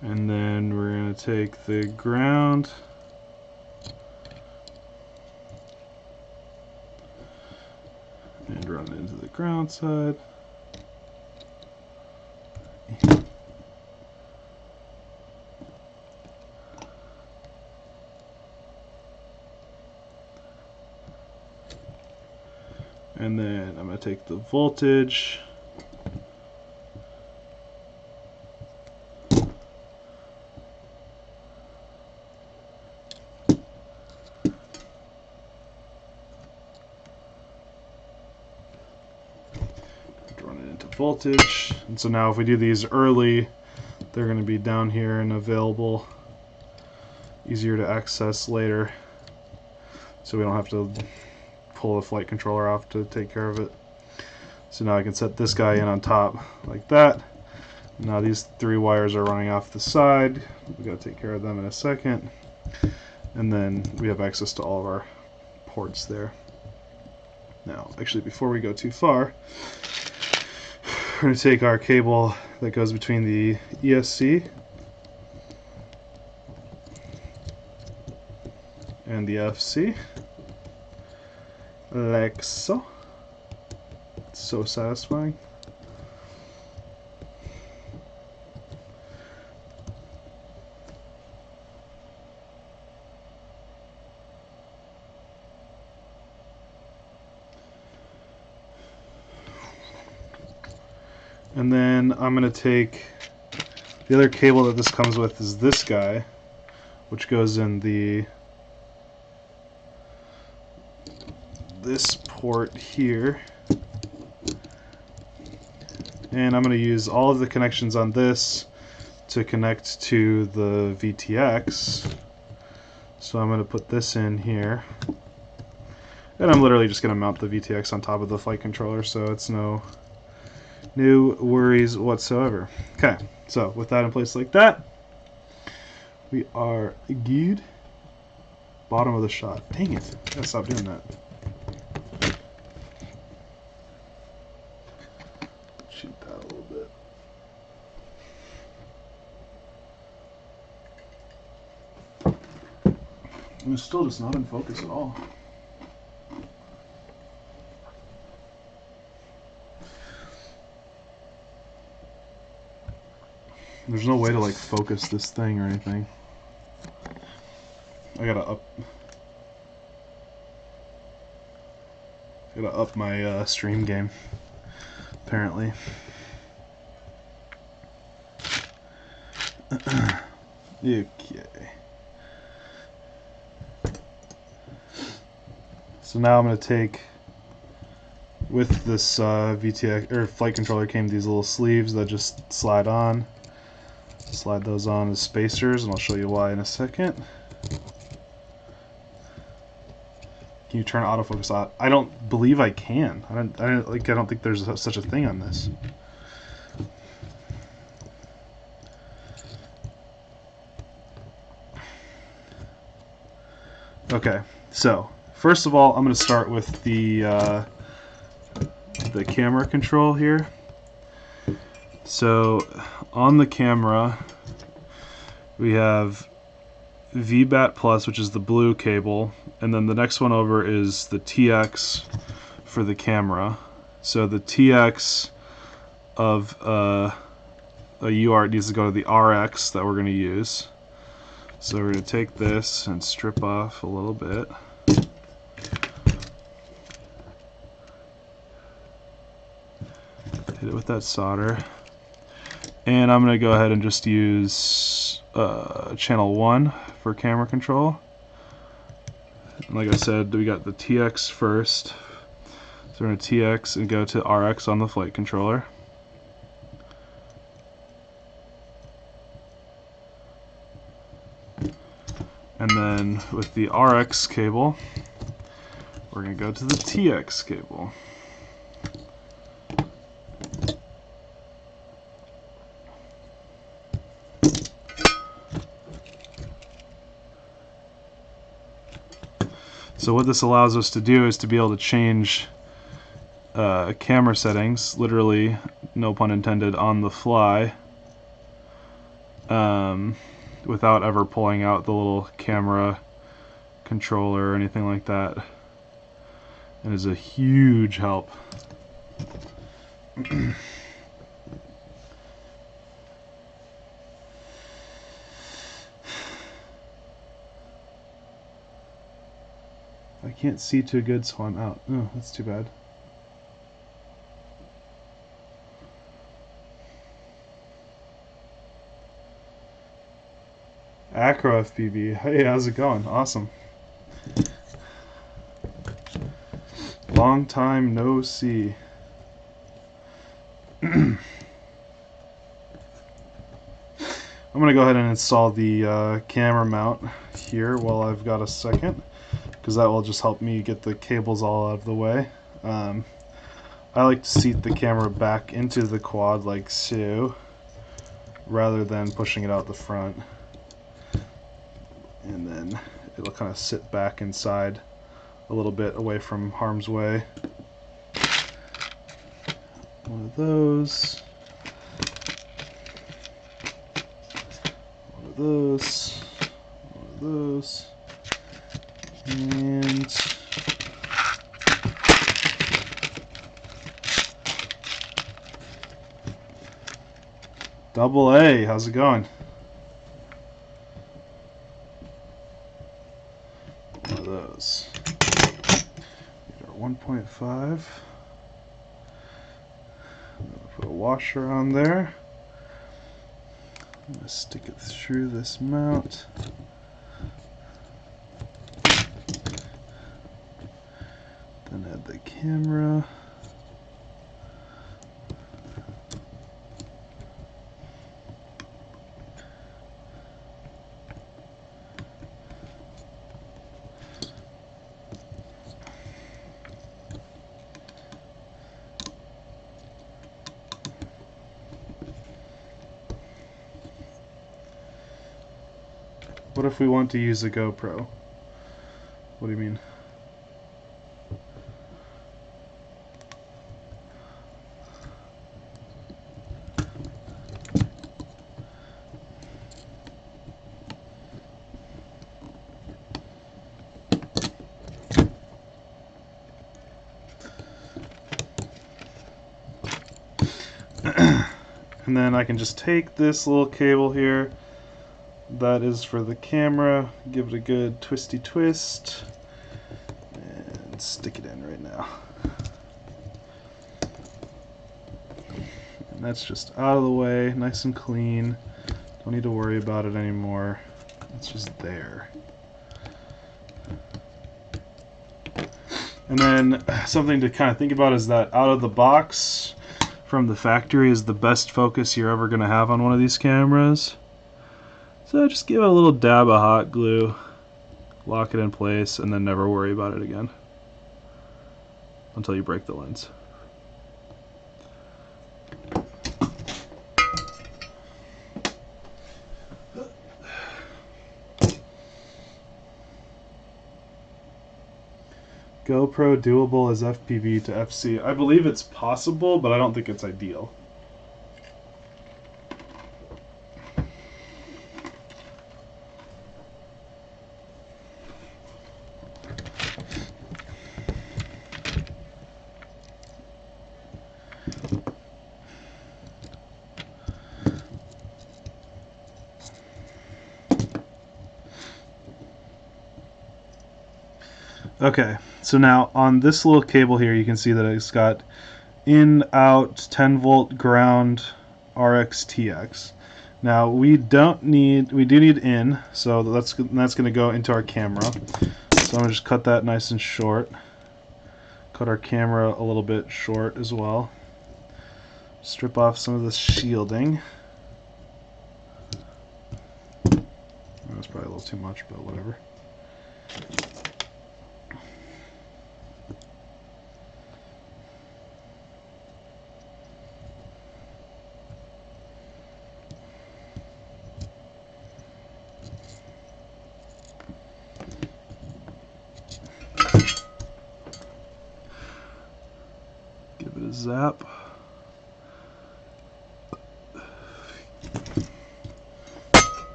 And then we're going to take the ground and run it into the ground side. And then I'm going to take the voltage run it into voltage. And so now if we do these early, they're going to be down here and available, easier to access later, so we don't have to pull the flight controller off to take care of it. So now I can set this guy in on top like that. Now these 3 wires are running off the side. We've got to take care of them in a second. And then we have access to all of our ports there. Now, actually, before we go too far, we're going to take our cable that goes between the ESC and the FC, like so. It's so satisfying. And then I'm going to take the other cable that this comes with is this guy, which goes in this port here. And I'm going to use all of the connections on this to connect to the VTX. So I'm going to put this in here. And I'm literally just going to mount the VTX on top of the flight controller, so it's no worries whatsoever. Okay, so with that in place like that, we are good. Bottom of the shot. Dang it. Gotta stop doing that. Shoot that a little bit. It's still just not in focus at all. There's no way to like focus this thing or anything. I gotta up my stream game, apparently. Okay. So now I'm gonna take, with this VTX or flight controller came these little sleeves that just slide on. Slide those on as spacers, and I'll show you why in a second. Can you turn autofocus on? I don't believe I can. I don't think there's such a thing on this. Okay, so first of all, I'm going to start with the camera control here. So on the camera, we have VBAT Plus, which is the blue cable, and then the next one over is the TX for the camera. So the TX of a Uart needs to go to the RX that we're going to use. So we're going to take this and strip off a little bit. Hit it with that solder. And I'm going to go ahead and just use channel 1 for camera control. And like I said, we got the TX first. So we're going to TX and go to RX on the flight controller. And then with the RX cable, we're going to go to the TX cable. So what this allows us to do is to be able to change camera settings, literally, no pun intended, on the fly, without ever pulling out the little camera controller or anything like that. It is a huge help. I can't see too good, so I'm out. Oh, that's too bad. Acro FPV. Hey, how's it going? Awesome. Long time no see. I'm going to go ahead and install the camera mount here while I've got a second, because that will just help me get the cables all out of the way. I like to seat the camera back into the quad like so, rather than pushing it out the front. And then it'll kind of sit back inside a little bit away from harm's way. One of those. One of those. One of those. And Double A, how's it going? One of those. Our 1.5. Put a washer on there. I'm going to stick it through this mount. Then add the camera. What if we want to use a GoPro? What do you mean? And then I can just take this little cable here that is for the camera, give it a good twisty twist, and stick it in right now. And that's just out of the way, nice and clean. Don't need to worry about it anymore. It's just there. And then something to kind of think about is that out of the box from the factory is the best focus you're ever going to have on one of these cameras. So just give it a little dab of hot glue, lock it in place, and then never worry about it again until you break the lens. GoPro doable as FPV to FC. I believe it's possible, but I don't think it's ideal. Okay, so now on this little cable here, you can see that it's got in, out, 10 volt, ground, RX, TX. Now we do need in, so that's going to go into our camera. So I'm going to just cut that nice and short. Cut our camera a little bit short as well. Strip off some of this shielding. That's probably a little too much, but whatever. zap.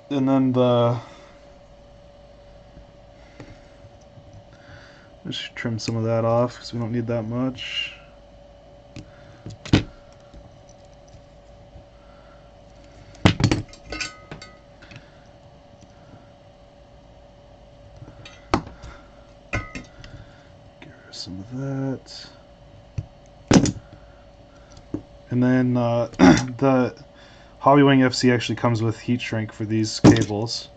And then just trim some of that off because we don't need that much. Get rid of some of that. And then the Hobbywing FC actually comes with heat shrink for these cables,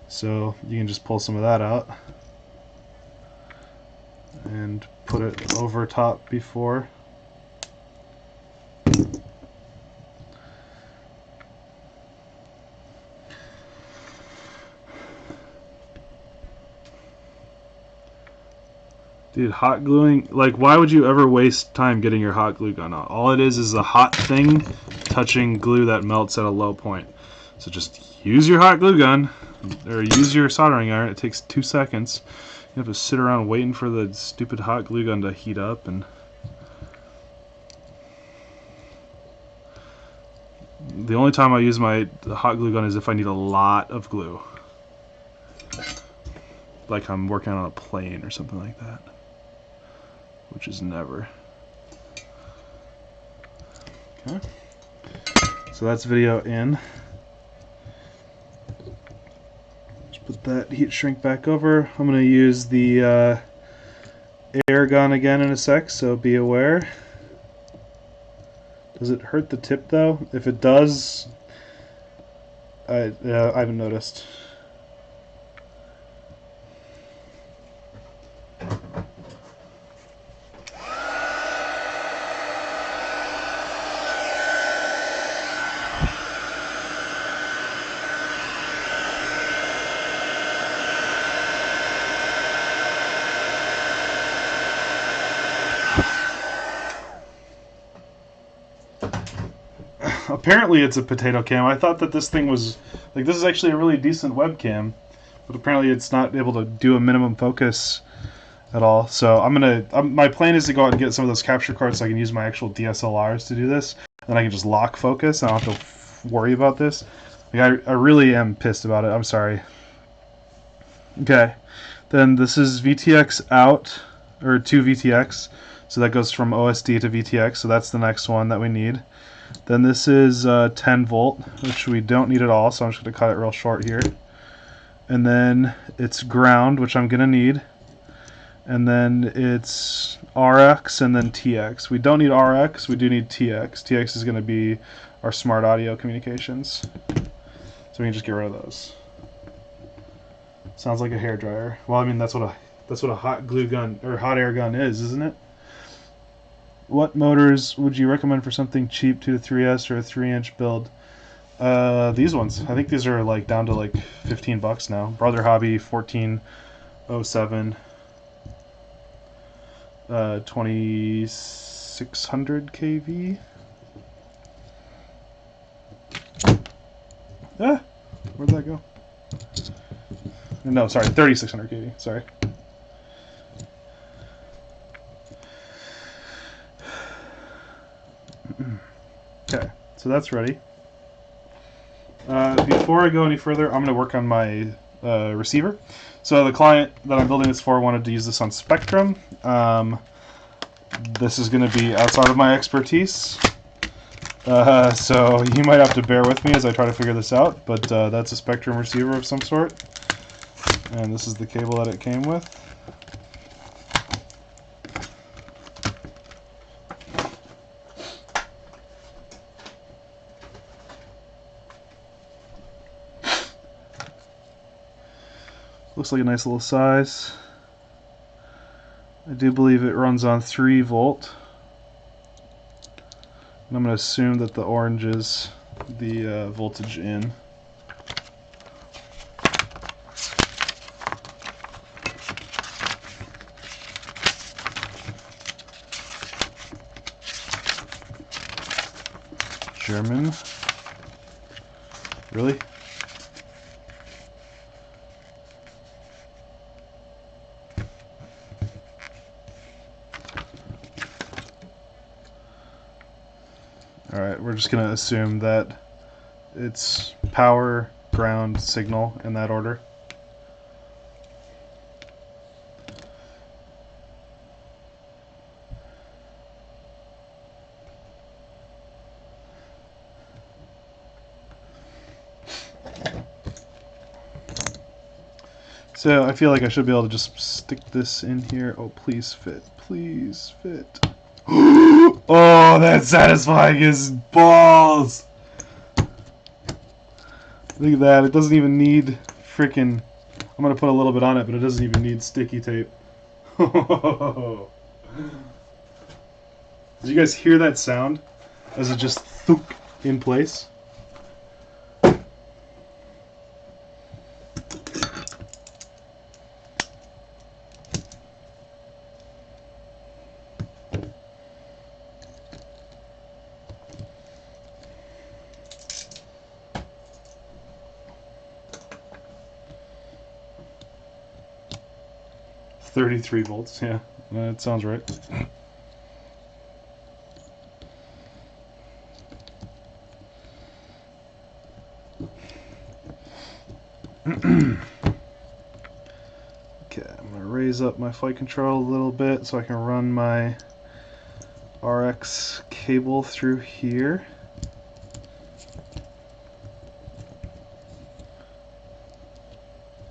so you can just pull some of that out and put it over top before. Dude, hot gluing, like, why would you ever waste time getting your hot glue gun out? All it is a hot thing touching glue that melts at a low point. So just use your hot glue gun, or use your soldering iron. It takes 2 seconds. You have to sit around waiting for the stupid hot glue gun to heat up. And the only time I use my hot glue gun is if I need a lot of glue. Like I'm working on a plane or something like that. Which is never. Okay. So that's video in. Just put that heat shrink back over. I'm going to use the air gun again in a sec, so be aware. Does it hurt the tip though? If it does, I haven't noticed. Apparently it's a potato cam. I thought that this thing was, like, this is actually a really decent webcam, but apparently it's not able to do a minimum focus at all. So my plan is to go out and get some of those capture cards so I can use my actual DSLRs to do this. And I can just lock focus. I don't have to worry about this. Like, I really am pissed about it. I'm sorry. Okay. Then this is VTX out, or to VTX. So that goes from OSD to VTX. So that's the next one that we need. Then this is 10 volt, which we don't need at all, so I'm just going to cut it real short here. And then it's ground, which I'm going to need. And then it's RX and then TX. We don't need RX, we do need TX. TX is going to be our smart audio communications. So we can just get rid of those. Sounds like a hairdryer. Well, I mean that's what a hot glue gun or hot air gun is, isn't it? What motors would you recommend for something cheap, 2 to 3S or a 3-inch build? These ones. I think these are like down to like $15 now. Brother Hobby 1407, 2600 kV. Where'd that go? No, sorry, 3600 kV. Sorry. Okay, so that's ready. Before I go any further, I'm going to work on my receiver. So the client that I'm building this for wanted to use this on Spectrum. This is going to be outside of my expertise. So you might have to bear with me as I try to figure this out, but that's a Spectrum receiver of some sort. And this is the cable that it came with. Looks like a nice little size. I do believe it runs on 3 volt. And I'm going to assume that the orange is the voltage in. German. Really? we're just going to assume that it's power, ground, signal in that order. So I feel like I should be able to just stick this in here. Oh, please fit. Please fit. Oh, that's satisfying as balls! Look at that. It doesn't even need freaking... I'm going to put a little bit on it, but it doesn't even need sticky tape. Did you guys hear that sound? As it just thunk in place? $33 volts, yeah, that sounds right. Okay, I'm going to raise up my flight control a little bit so I can run my RX cable through here.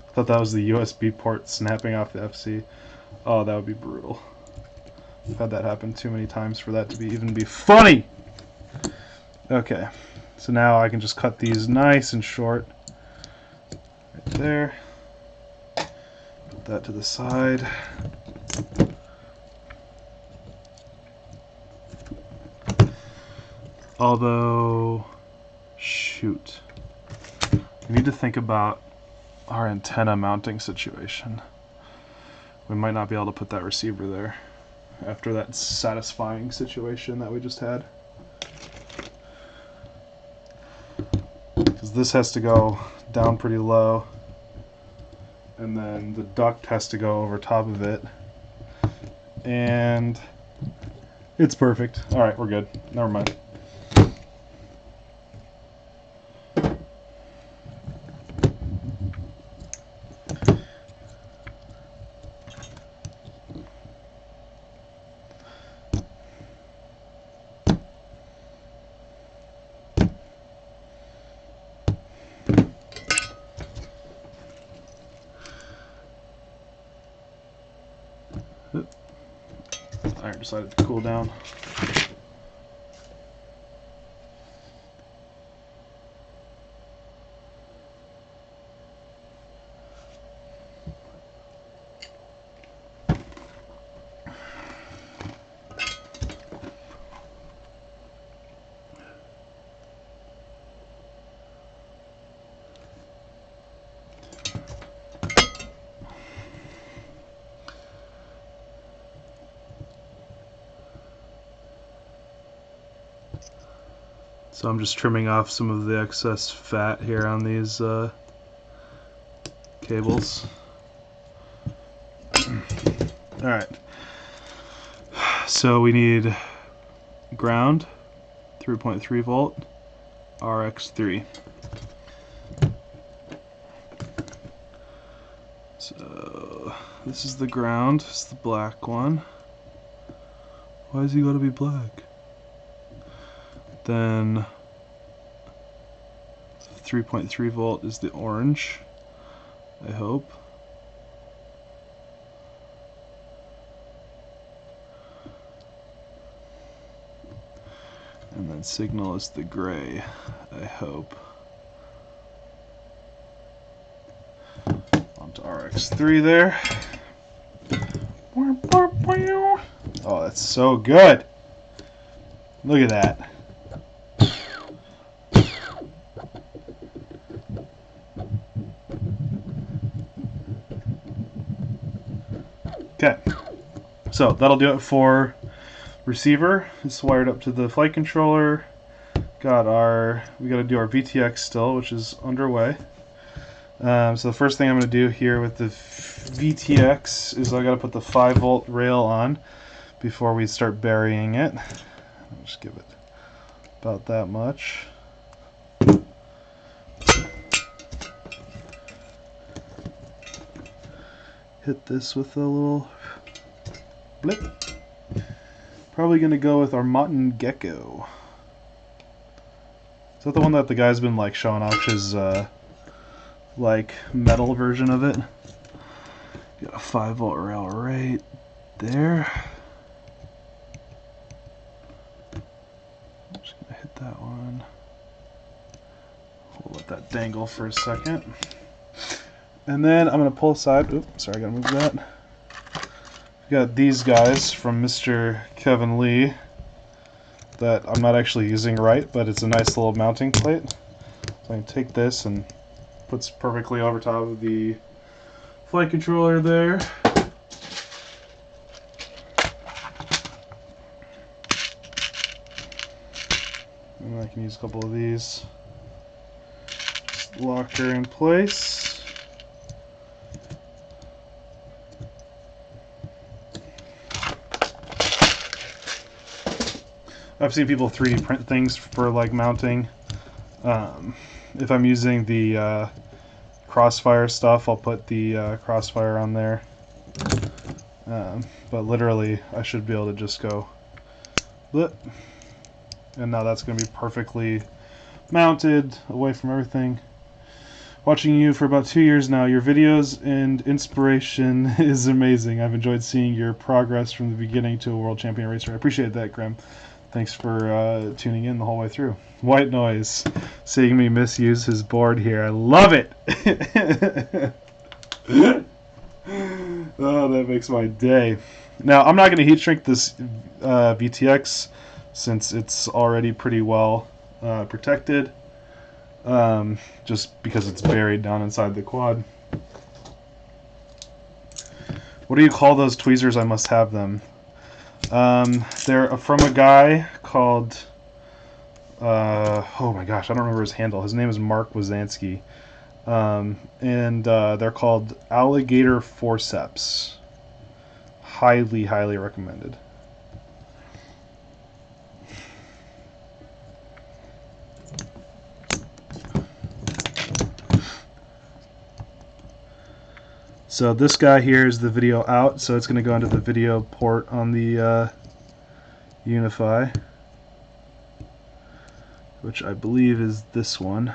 I thought that was the USB port snapping off the FC. Oh, that would be brutal. I've had that happen too many times for that to even be funny! Okay, so now I can just cut these nice and short. Right there. Put that to the side. Although, shoot. I need to think about our antenna mounting situation. We might not be able to put that receiver there after that satisfying situation that we just had. Because this has to go down pretty low, and then the duct has to go over top of it, and it's perfect. Alright, we're good. Never mind. Iron decided to cool down. So I'm just trimming off some of the excess fat here on these cables. Alright. So we need ground, 3.3 volt, RX3. So this is the ground, it's the black one. Why is he gotta be black? Then 3.3 volt is the orange, I hope. And then signal is the gray, I hope. Onto RX3 there. Oh, that's so good! Look at that. Okay, so that'll do it for receiver. It's wired up to the flight controller. We got to do our VTX still, which is underway. So the first thing I'm going to do here with the VTX is I got to put the 5 volt rail on before we start burying it. I'll just give it about that much. Hit this with a little blip. Probably going to go with our Mountain Gecko. Is that the one that the guy's been like showing off his like metal version of it? Got a 5-volt rail right there. I'm just gonna hit that one. We'll let that dangle for a second. And then I'm gonna pull aside. Oops, sorry, I gotta move that. We got these guys from Mr. Kevin Lee that I'm not actually using right, but it's a nice little mounting plate. So I can take this and puts perfectly over top of the flight controller there. And I can use a couple of these. Just lock her in place. I've seen people 3D print things for like mounting. If I'm using the Crossfire stuff, I'll put the Crossfire on there. But literally, I should be able to just go blip. And now that's going to be perfectly mounted away from everything. Watching you for about 2 years now, your videos and inspiration is amazing. I've enjoyed seeing your progress from the beginning to a world champion racer. I appreciate that, Grim. Thanks for tuning in the whole way through. White Noise, seeing me misuse his board here. I love it! Oh, that makes my day. Now, I'm not going to heat shrink this VTX since it's already pretty well protected, just because it's buried down inside the quad. What do you call those tweezers? I must have them. They're from a guy called, oh my gosh, I don't remember his handle. His name is Mark Wazansky. And they're called alligator forceps. Highly, highly recommended. So this guy here is the video out, so it's going to go into the video port on the Unify, which I believe is this one.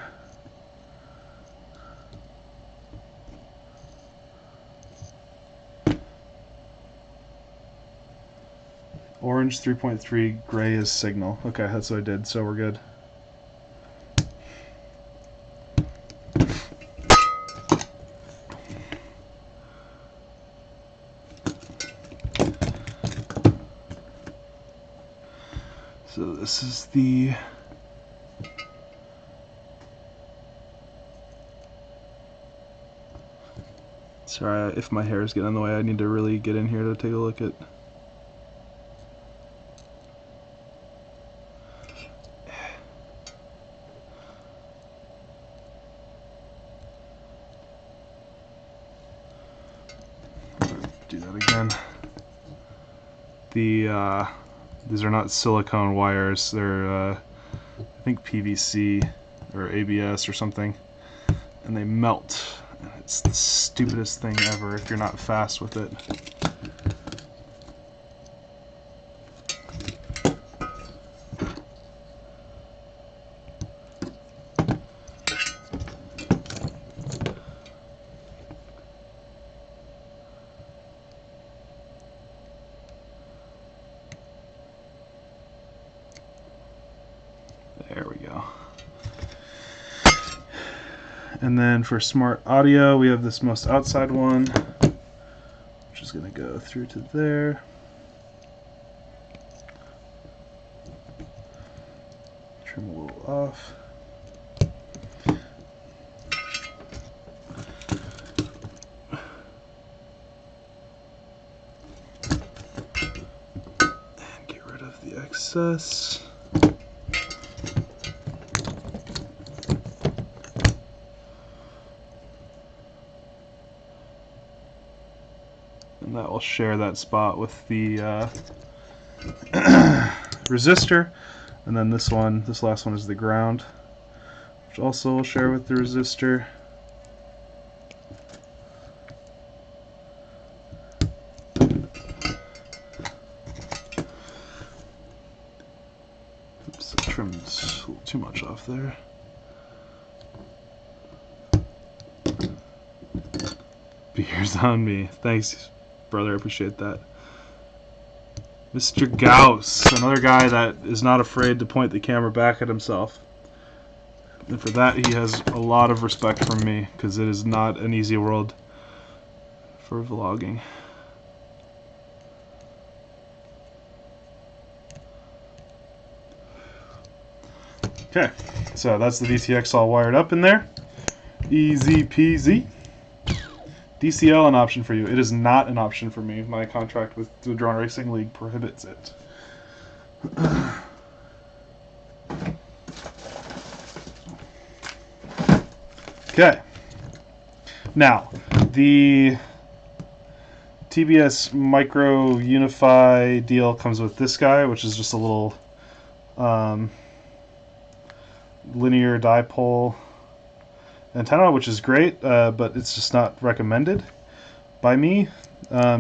Orange 3.3, gray is signal. Okay, that's what I did, so we're good. So this is the sorry if my hair is getting in the way. I need to really get in here to take a look at. Do that again. These are not silicone wires. They're I think PVC or ABS or something, and they melt. It's the stupidest thing ever if you're not fast with it. There we go. And then for smart audio, we have this most outside one, which is going to go through to there. Trim a little off. And get rid of the excess. And that will share that spot with the resistor. And then this last one is the ground, which also will share with the resistor. Oops, I trimmed a little too much off there. Beers on me. Thanks, brother. I appreciate that. Mr. Gauss, another guy that is not afraid to point the camera back at himself. And for that, he has a lot of respect from me, because it is not an easy world for vlogging. Okay, so that's the DTX all wired up in there. Easy peasy. DCL an option for you. It is not an option for me. My contract with the Drone Racing League prohibits it. Okay. Now, the TBS Micro Unify deal comes with this guy, which is just a little linear dipole antenna, which is great, but it's just not recommended by me.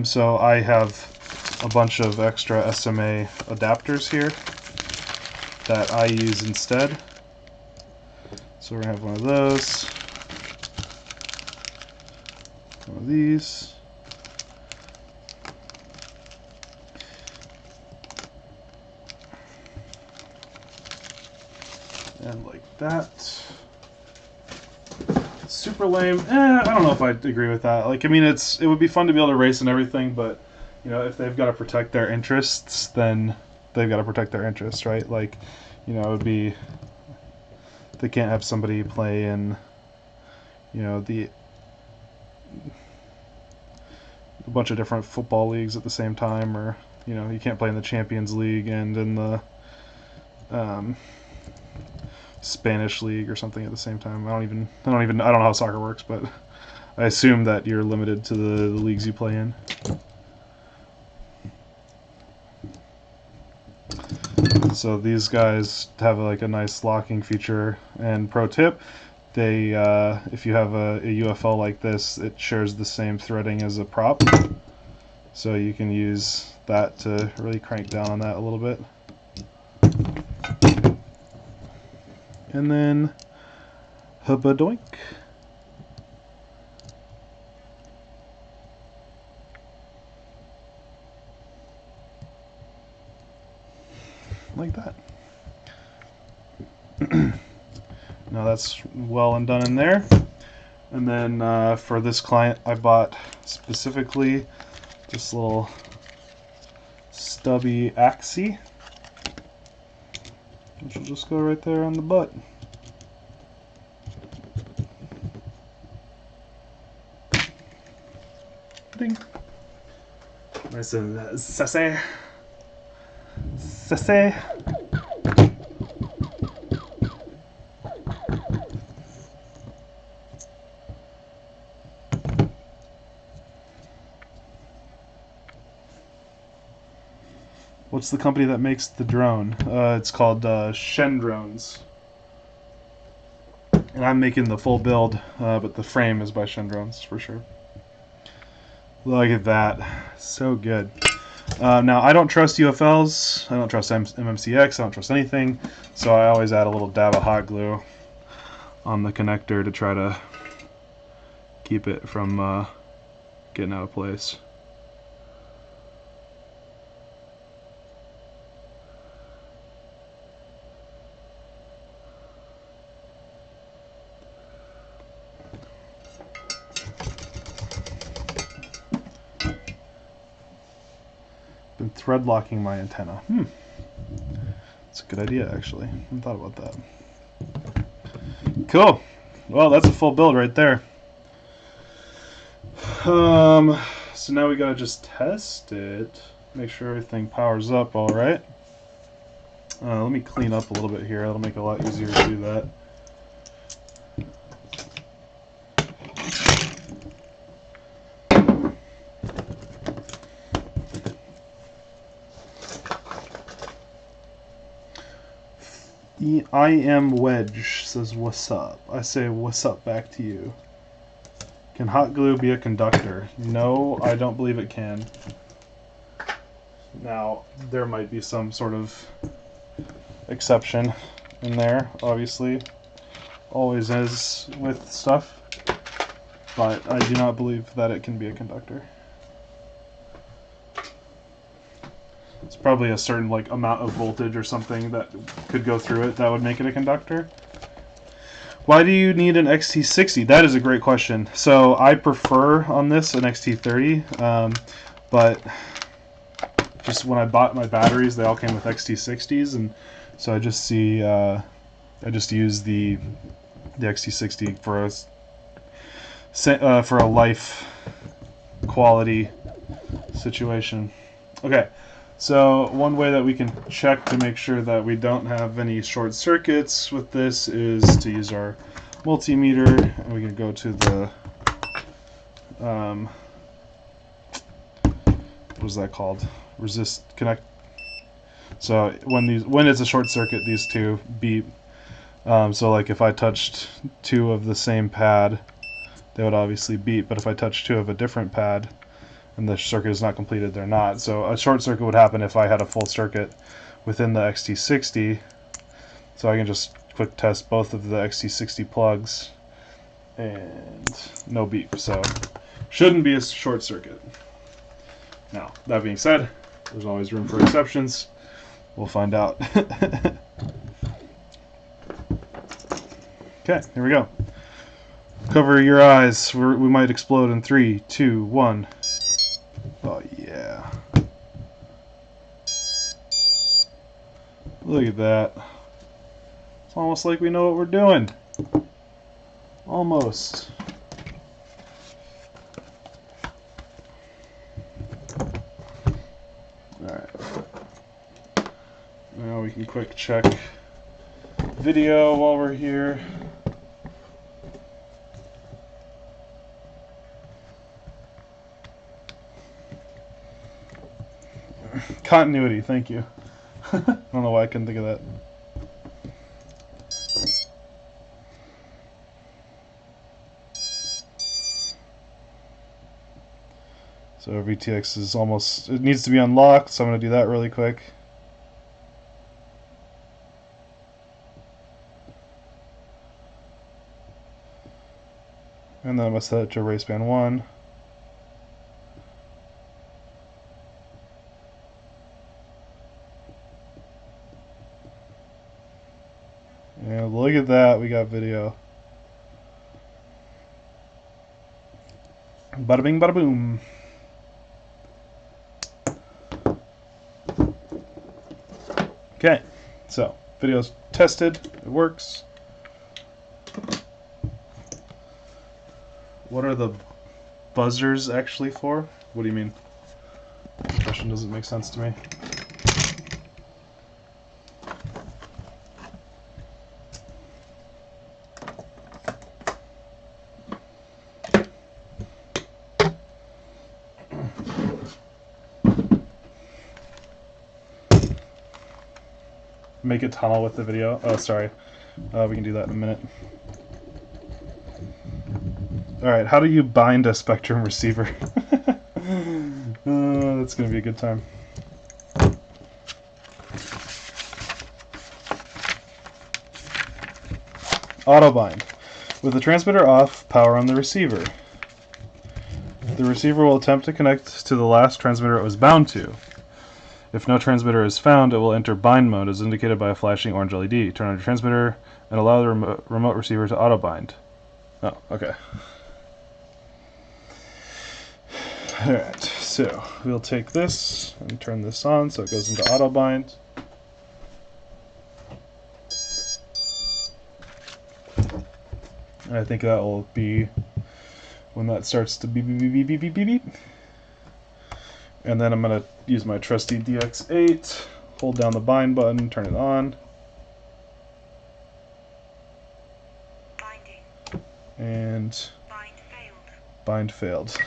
So I have a bunch of extra SMA adapters here that I use instead. So we're going to have one of those, one of these, and like that. Super lame. I don't know if I agree with that. Like, I mean, it would be fun to be able to race and everything, but you know, if they've got to protect their interests, then they've got to protect their interests, right? Like, you know, it would be, they can't have somebody play in, you know, a bunch of different football leagues at the same time, or you know, you can't play in the Champions League and in the Spanish league or something at the same time. I don't know how soccer works, but I assume that you're limited to the leagues you play in. So these guys have like a nice locking feature, and pro tip, they if you have a UFL like this, it shares the same threading as a prop, so you can use that to really crank down on that a little bit. And then hubba-doink. Like that. Now that's well and done in there. And then for this client, I bought specifically this little stubby axis, which will just go right there on the butt. Ding. Nice and sassy. Sassy. What's the company that makes the drone? It's called Shendrones. And I'm making the full build, but the frame is by Shendrones for sure. Look at that. So good. Now, I don't trust UFLs. I don't trust MMCX. I don't trust anything. So I always add a little dab of hot glue on the connector to try to keep it from getting out of place. Been thread locking my antenna. That's a good idea, actually. I hadn't thought about that. Cool. Well, that's a full build right there. So now we gotta just test it. Make sure everything powers up all right. Let me clean up a little bit here. That'll make it a lot easier to do that. I am Wedge says, "What's up?" I say, "What's up?" back to you. Can hot glue be a conductor? No, I don't believe it can. Now, there might be some sort of exception in there, obviously. Always is with stuff. But I do not believe that it can be a conductor. It's probably a certain like amount of voltage or something that could go through it that would make it a conductor. Why do you need an XT60? That is a great question. So I prefer on this an XT30, but just when I bought my batteries, they all came with XT60s, and so I just see I just use the XT60 for a life quality situation. Okay. So one way that we can check to make sure that we don't have any short circuits with this is to use our multimeter, and we can go to the what is that called? Resist connect. So when it's a short circuit, these two beep. So like if I touched two of the same pad, they would obviously beep. But if I touch two of a different pad, and the circuit is not completed, they're not. So a short circuit would happen if I had a full circuit within the XT60. So I can just quick test both of the XT60 plugs, and no beep. So shouldn't be a short circuit. Now, that being said, there's always room for exceptions. We'll find out. Okay, here we go. Cover your eyes. We might explode in 3, 2, 1. Oh yeah. Look at that. It's almost like we know what we're doing. Almost. Alright. Now we can quick check video while we're here. Continuity, thank you. I don't know why I couldn't think of that. So VTX is almost, it needs to be unlocked, so I'm going to do that really quick. And then I'm going to set it to race band 1. And look at that, we got video. Bada bing, bada boom. Okay, so video's tested, it works. What are the buzzers actually for? What do you mean? The question doesn't make sense to me. Make a tunnel with the video. Oh, sorry. We can do that in a minute. Alright, how do you bind a Spectrum receiver? That's going to be a good time. Auto bind. With the transmitter off, power on the receiver. The receiver will attempt to connect to the last transmitter it was bound to. If no transmitter is found, it will enter bind mode as indicated by a flashing orange LED. Turn on your transmitter and allow the remote receiver to auto bind. Oh, okay. Alright, so we'll take this and turn this on so it goes into auto bind. And I think that will be when that starts to beep, beep, beep, beep, beep, beep, beep. And then I'm going to use my trusty DX8, hold down the bind button, turn it on. Binding. And bind failed.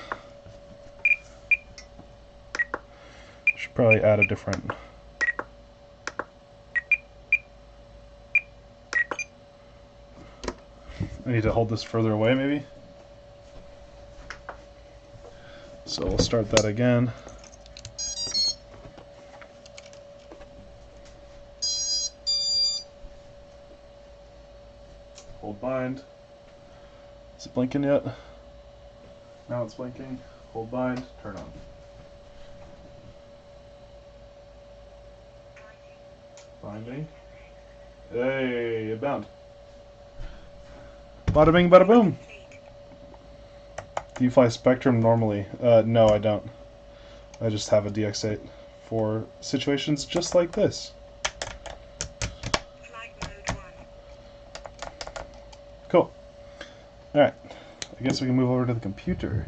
Should probably add a different I need to hold this further away, maybe. So we'll start that again. Hold bind. Is it blinking yet? Now it's blinking. Hold bind, turn on. Binding. Hey, it bound. Bada bing, bada boom. Do you fly Spectrum normally? No, I don't. I just have a DX8 for situations just like this. Flight mode 1. Cool. Alright. I guess we can move over to the computer.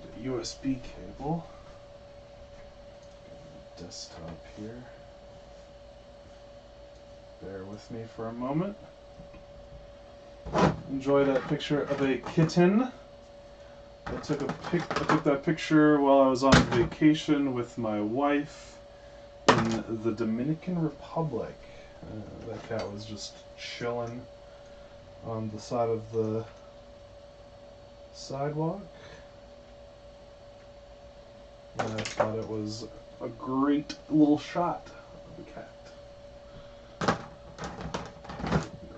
The USB cable. Desktop here. Bear with me for a moment. Enjoy that picture of a kitten. I took that picture while I was on vacation with my wife in the Dominican Republic. That cat was just chilling on the side of the sidewalk. And I thought it was a great little shot of the cat. The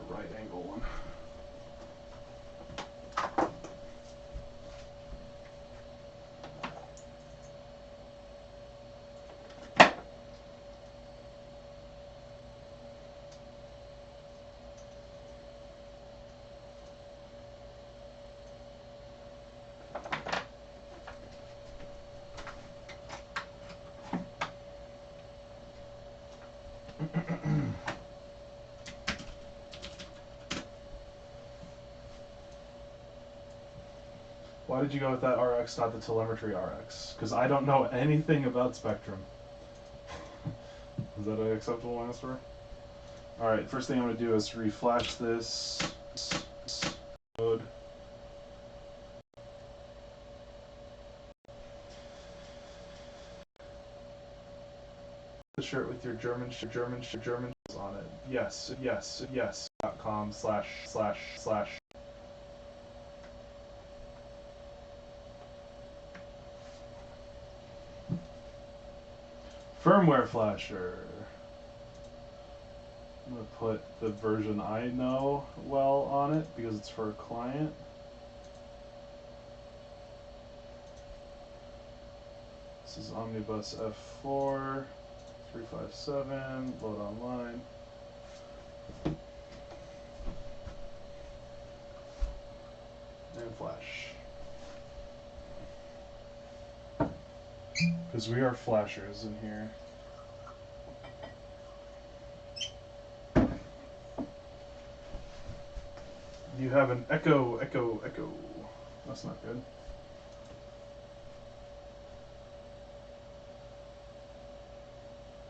right angle one. Why did you go with that RX, not the telemetry RX? Because I don't know anything about Spectrum. Is that an acceptable answer? Alright, first thing I'm going to do is reflash this mode. The shirt with your German on it. Yes. .com// firmware flasher. I'm going to put the version I know well on it because it's for a client. This is Omnibus F4 357, load online. And flash. Because we are flashers in here. You have an echo. That's not good.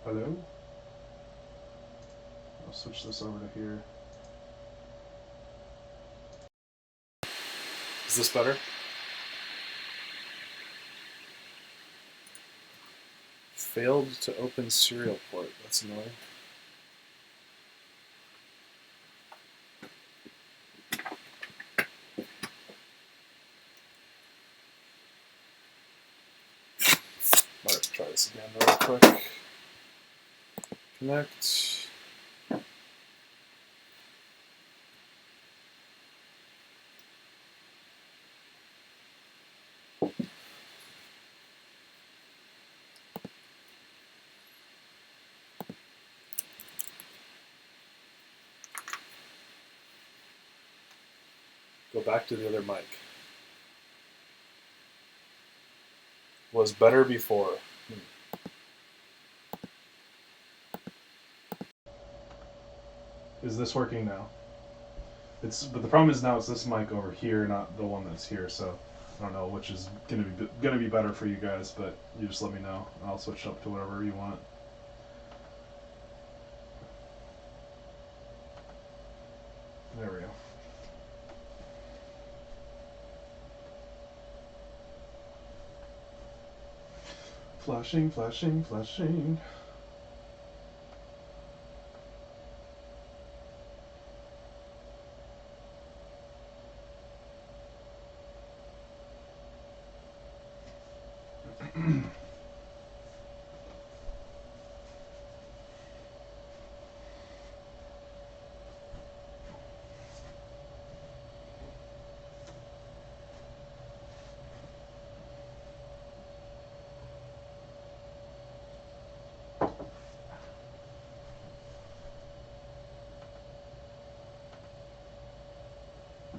Hello? I'll switch this over to here. Is this better? Failed to open serial port. That's annoying. Might have to try this again real quick. Connect. Go back to the other mic. Was better before. Is this working now? But the problem is now it's this mic over here, not the one that's here. So I don't know which is gonna be better for you guys, but you just let me know. I'll switch up to whatever you want. There we go. Flashing, flashing, flashing.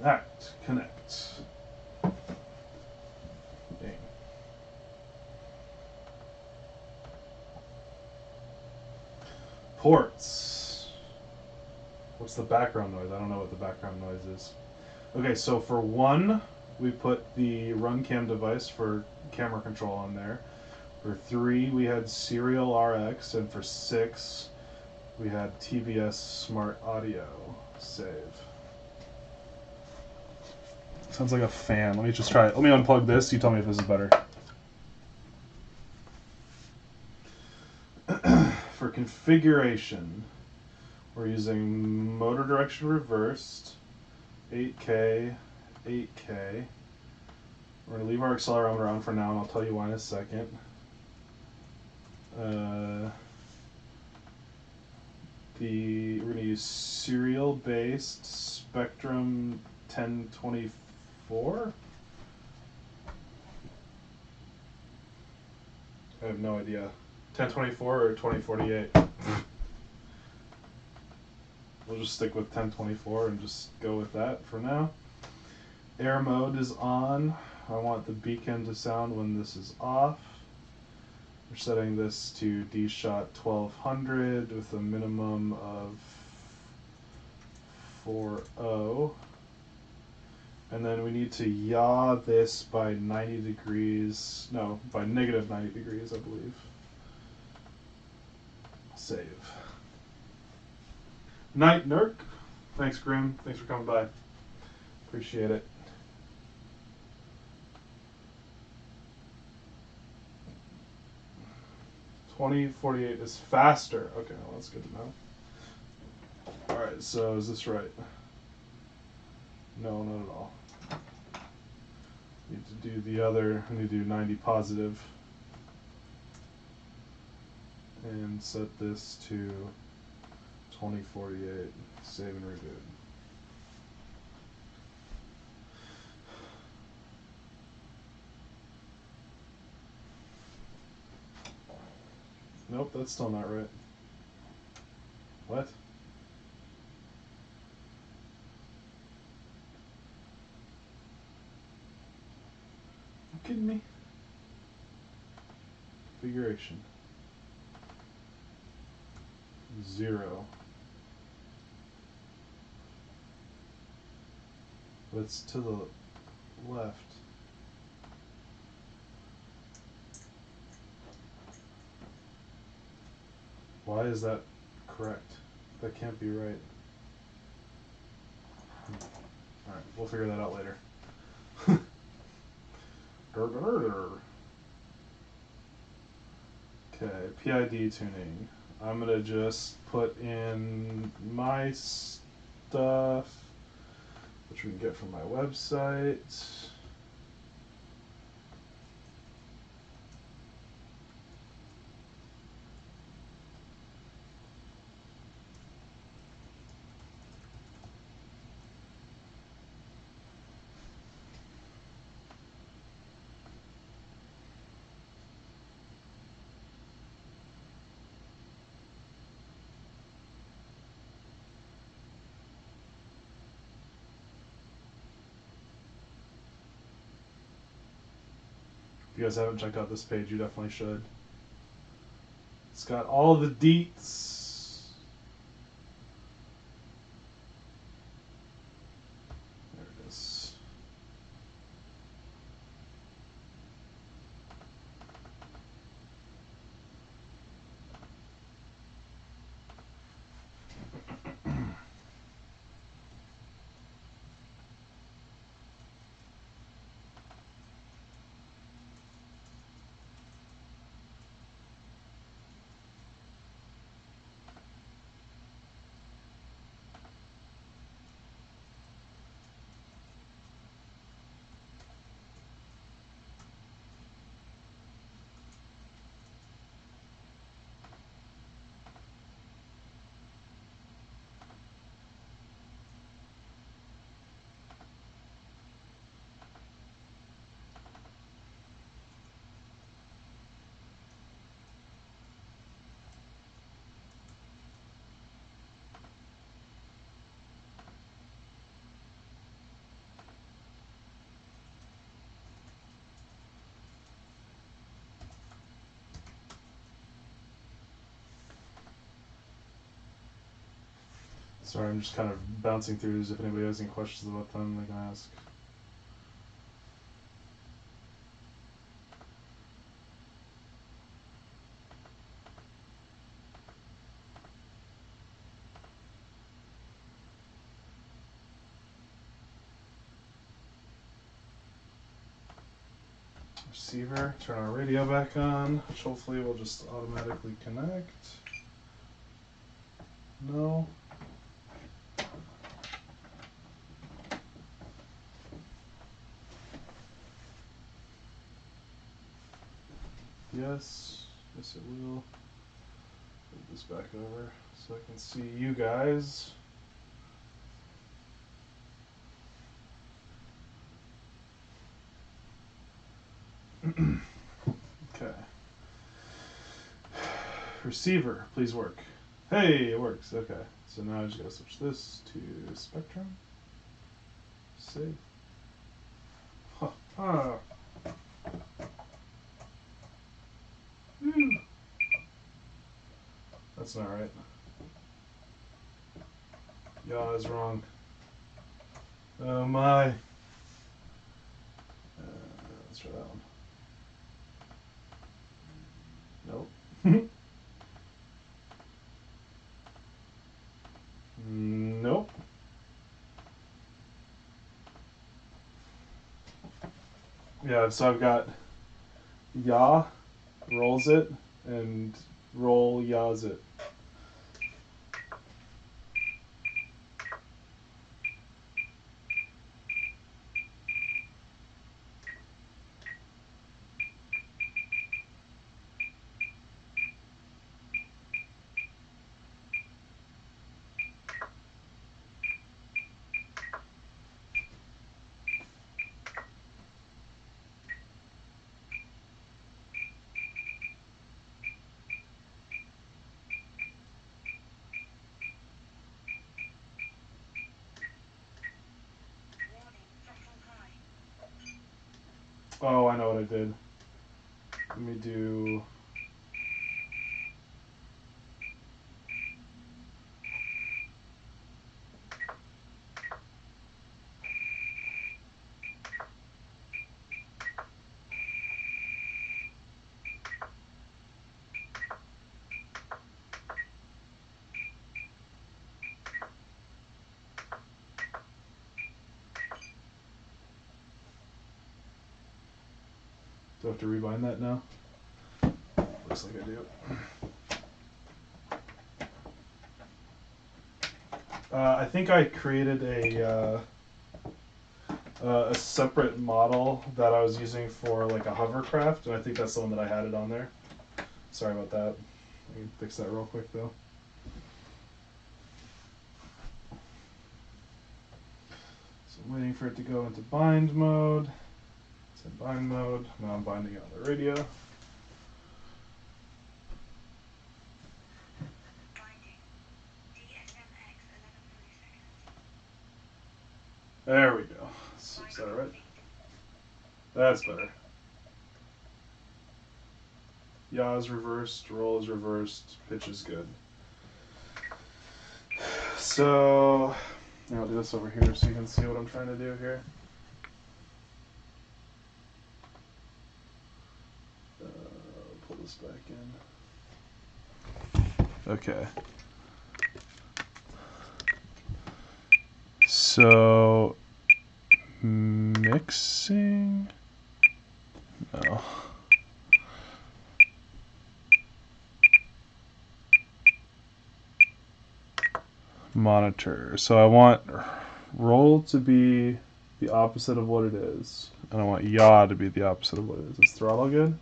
That connect. Dang. Ports. What's the background noise? I don't know what the background noise is. Okay, so for 1, we put the RunCam device for camera control on there. For 3, we had Serial RX, and for 6, we had TBS Smart Audio. Save. Sounds like a fan. Let me just try it. Let me unplug this. You tell me if this is better. For configuration, we're using motor direction reversed, 8K, 8K. We're going to leave our accelerometer on for now, and I'll tell you why in a second. We're going to use serial-based Spectrum 1024. I have no idea. 1024 or 2048. We'll just stick with 1024 and just go with that for now. Air mode is on. I want the beacon to sound when this is off. We're setting this to D-Shot 1200 with a minimum of 4.0. And then we need to yaw this by 90 degrees. No, by negative 90 degrees, I believe. Save. Night Nurk. Thanks, Grim. Thanks for coming by. Appreciate it. $20.48 is faster. Okay, well, that's good to know. Alright, so is this right? No, not at all. Need to do the other. I need to do 90 positive. And set this to 2048. Save and reboot. Nope, that's still not right. What? You kidding me? Configuration. 0. But it's to the left. Why is that correct? That can't be right. Alright, we'll figure that out later. Okay, PID tuning. I'm gonna just put in my stuff, which we can get from my website. If you guys haven't checked out this page, you definitely should. It's got all the deets. Sorry, I'm just kind of bouncing through these. If anybody has any questions about them, they can ask. Receiver, turn our radio back on, which hopefully will just automatically connect. No. Yes. Yes, it will. Move this back over so I can see you guys. Okay. Receiver, please work. Hey, it works. Okay. So now I just gotta switch this to Spectrum. Save. Huh. Ah. Whew. That's not right. Yaw is wrong. Oh my. Let's try that one. Nope. Nope. Yeah, so I've got yaw, rolls it, and roll yaws it. Oh, I know what I did. Let me do... Do I have to rebind that now? Looks like I do. I think I created a separate model that I was using for like a hovercraft, and I think that's the one that I had it on there. Sorry about that. I can fix that real quick though. So I'm waiting for it to go into bind mode. It's in bind mode. Now I'm binding it on the radio. Binding. DSMX 11 milliseconds. There we go. Is that right? That's better. Yaw is reversed, roll is reversed, pitch is good. So, I'll do this over here so you can see what I'm trying to do here. Pull this back in. Okay. So, mixing? No. Monitor. So I want roll to be the opposite of what it is. And I want yaw to be the opposite of what it is. Is throttle good?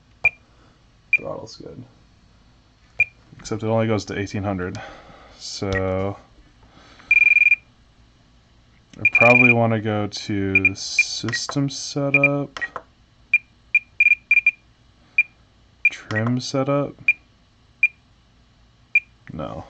Throttle's good. Except it only goes to 1800. So I probably want to go to system setup, trim setup. No.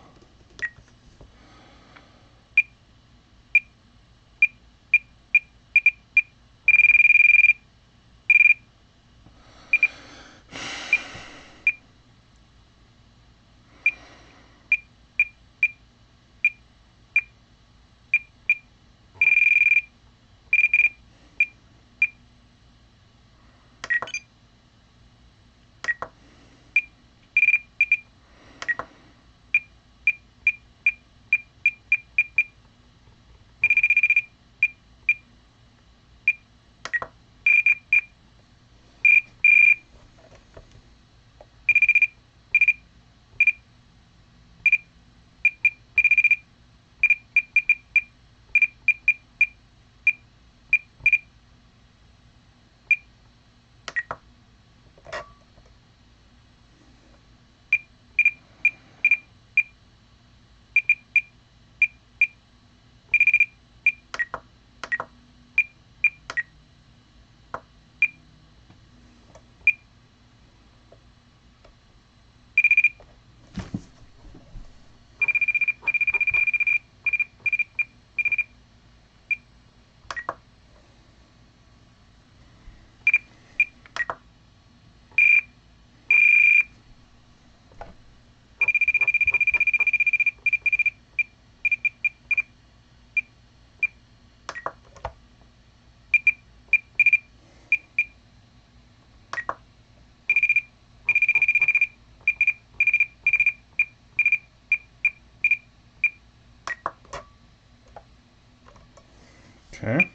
Okay.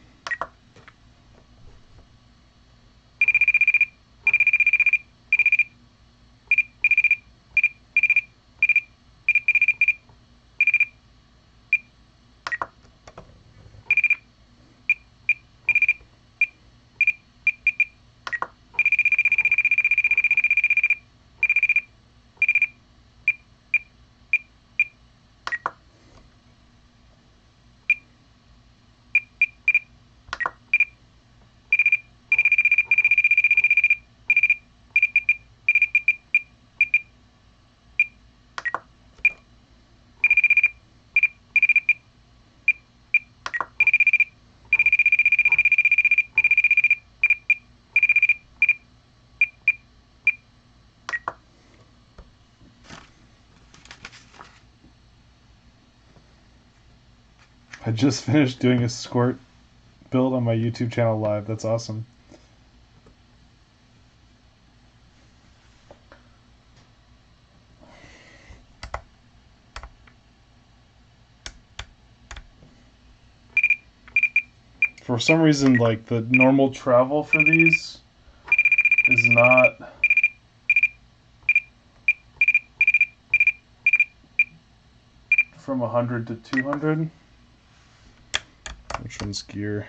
I just finished doing a Squirt build on my YouTube channel live. That's awesome. For some reason, like, the normal travel for these is not from 100 to 200. Which one's gear?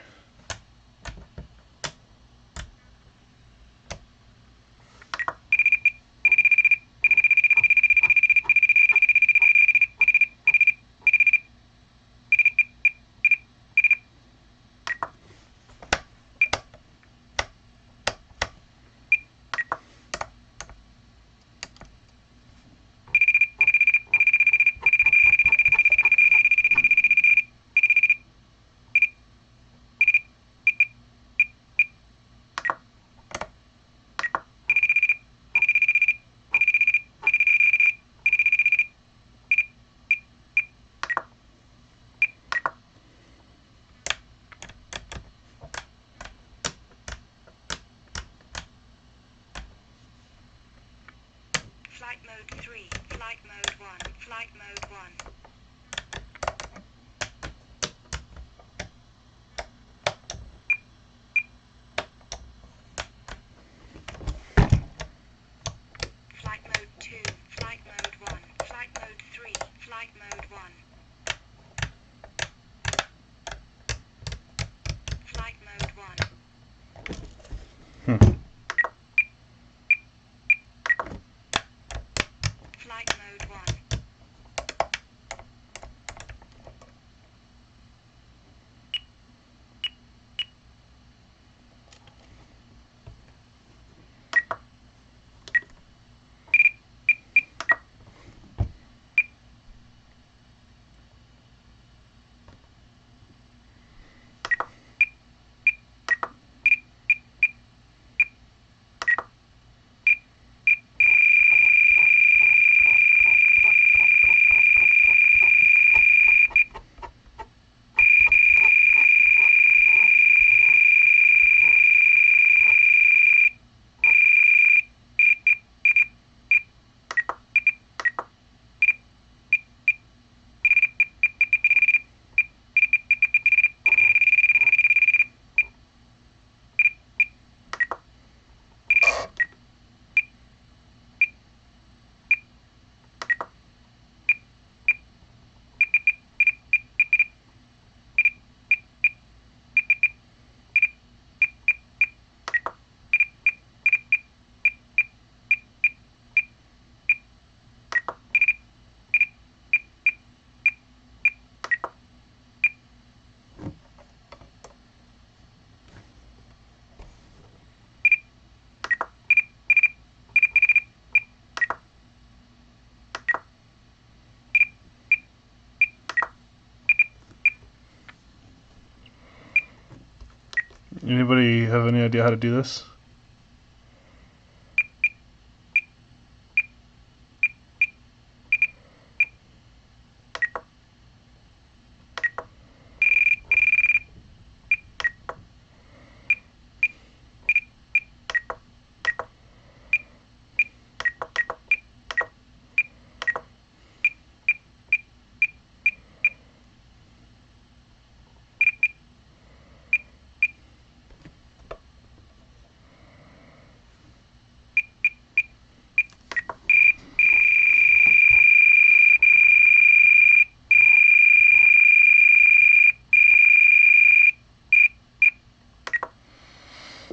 Flight mode 3, flight mode 1, flight mode 1. Flight mode 2, flight mode 1, flight mode 3, flight mode 1. Flight mode 1. Flight mode 1. Anybody have any idea how to do this?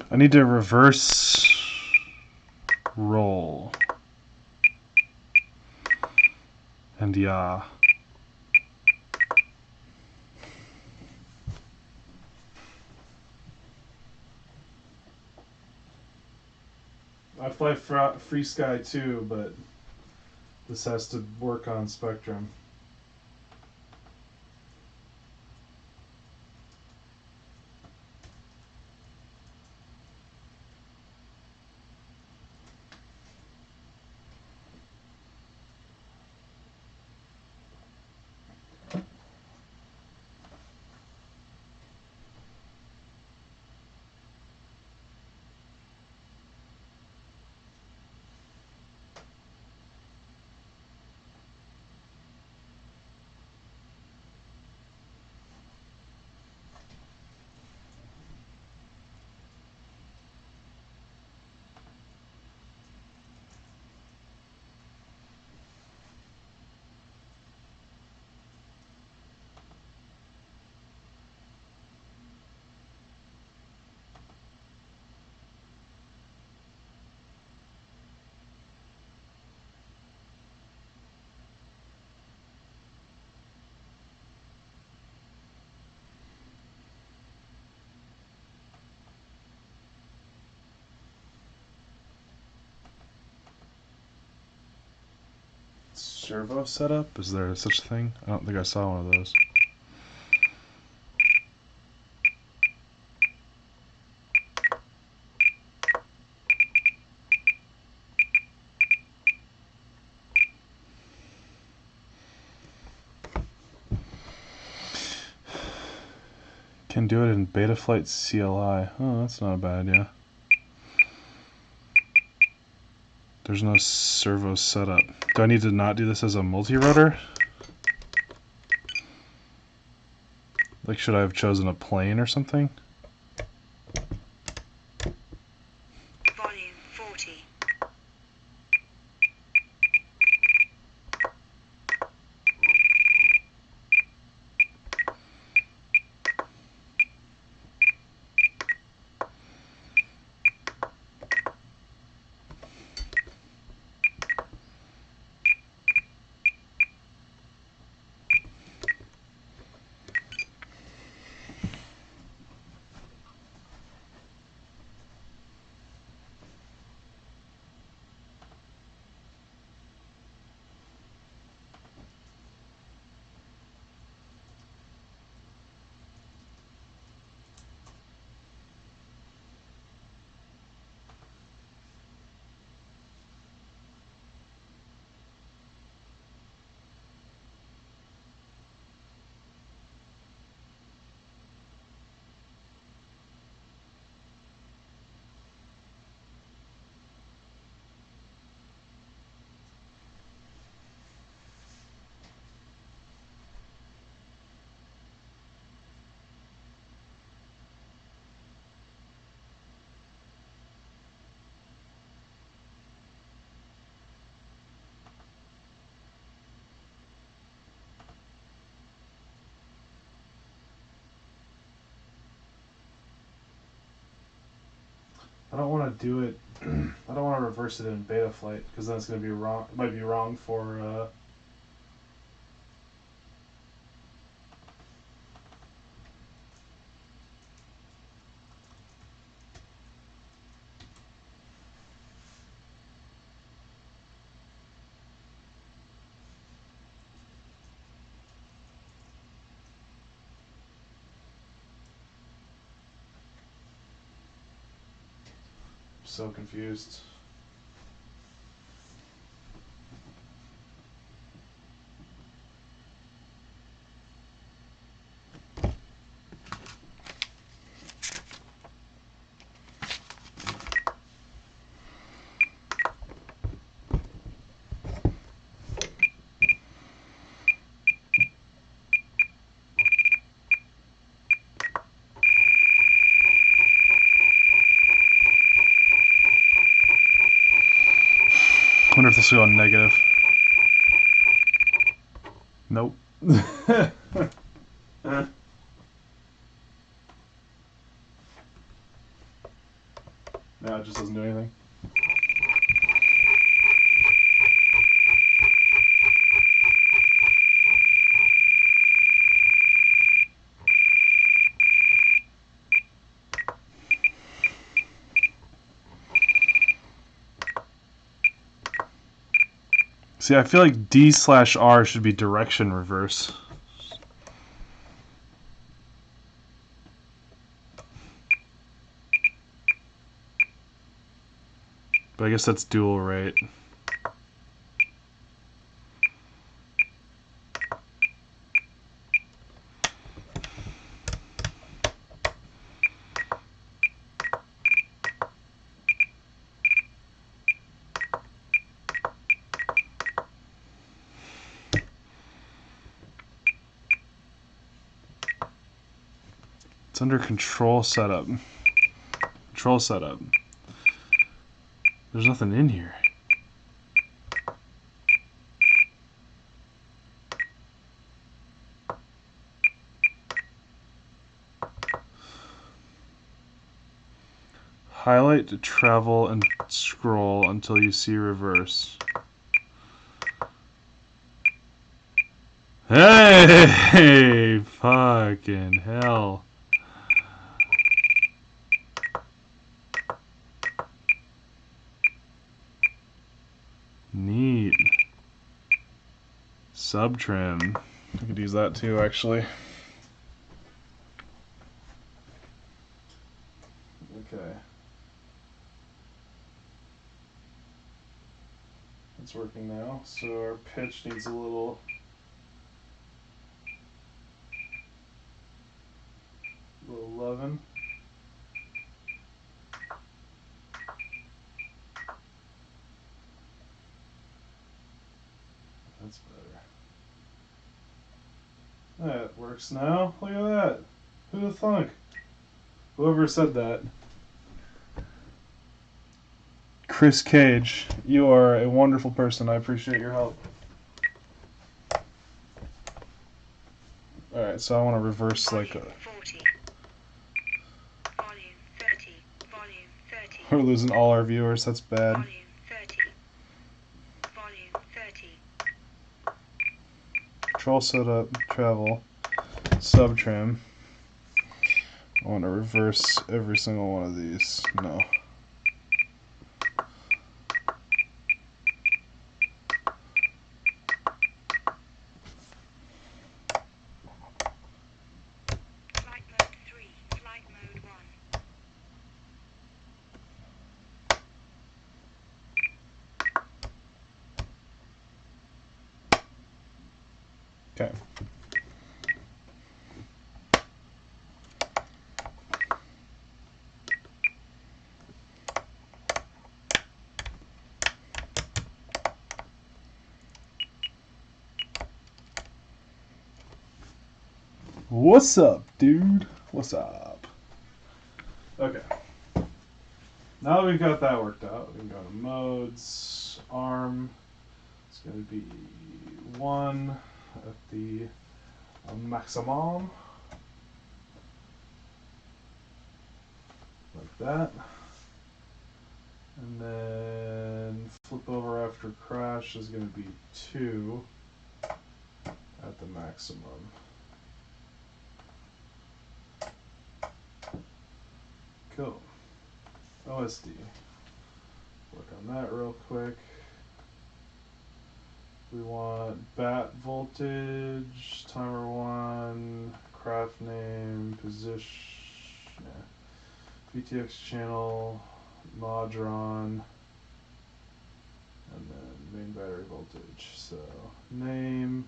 I need to reverse roll. And yeah. I play Free Sky too, but this has to work on Spectrum. Servo setup? Is there such a thing? I don't think I saw one of those. Can do it in Betaflight CLI. Oh, that's not a bad idea. There's no servo setup. Do I need to not do this as a multi-rotor? Like, should I have chosen a plane or something? Volume 40. I don't want to do it. I don't want to reverse it in Betaflight because then it's going to be wrong. It might be wrong for. So confused. I wonder if this will go negative. Nope. No, it just doesn't do anything. See, I feel like D/R should be direction reverse. But I guess that's dual rate. It's under control setup. Control setup. There's nothing in here. Highlight to travel and scroll until you see reverse. Hey! Fucking hell. Neat. Subtrim. I could use that too, actually. Okay. It's working now. So our pitch needs a little 11. That's better. That works now. Look at that. Who'd have thunk? Whoever said that. Chris Cage, you are a wonderful person. I appreciate your help. Alright, so I want to reverse like a... 40. Volume 30. Volume 30. We're losing all our viewers. That's bad. Volume 30. Volume 30. Control setup, travel, subtrim. I want to reverse every single one of these. No. Flight mode 3. Flight mode 1. Okay. What's up, dude? What's up? Okay. Now that we've got that worked out, we can go to modes, arm. It's going to be 1 at the maximum. Like that. And then flip over after crash is going to be 2 at the maximum. Cool. OSD. Work on that real quick. We want bat voltage, timer 1, craft name, position, VTX channel, modron, and then main battery voltage. So name,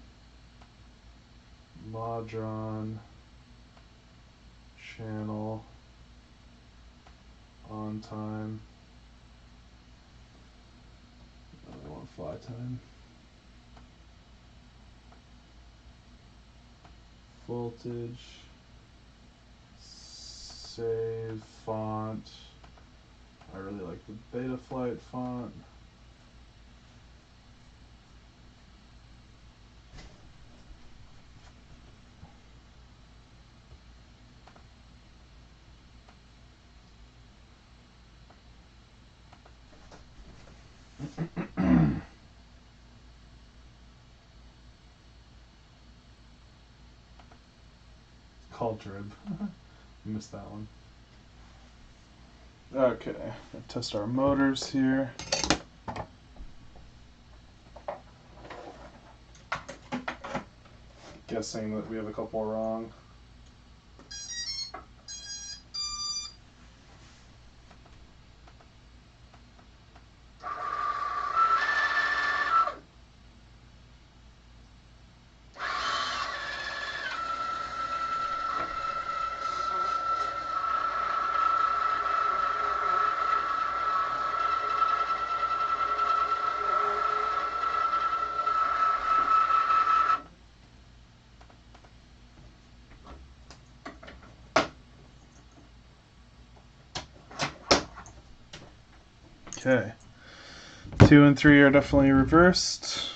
modron, channel, on time. I want fly time. Voltage, save font. I really like the Beta Flight font. Cultured. Missed that one. Okay, let's test our motors here. Guessing that we have a couple wrong. Okay. 2 and 3 are definitely reversed.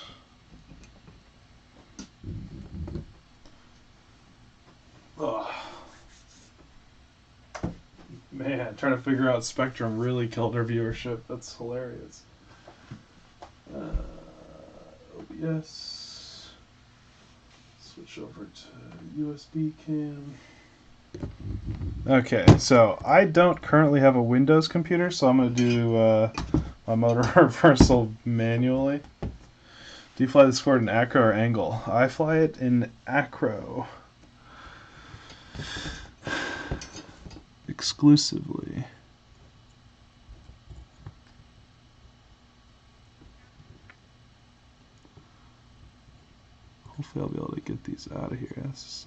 Ugh. Man, trying to figure out Spectrum really killed our viewership. That's hilarious. OBS. Switch over to USB cam. Okay, so I don't currently have a Windows computer, so I'm going to do my motor reversal manually. Do you fly the Squirt in acro or angle? I fly it in acro. Exclusively. Hopefully I'll be able to get these out of here. Yes.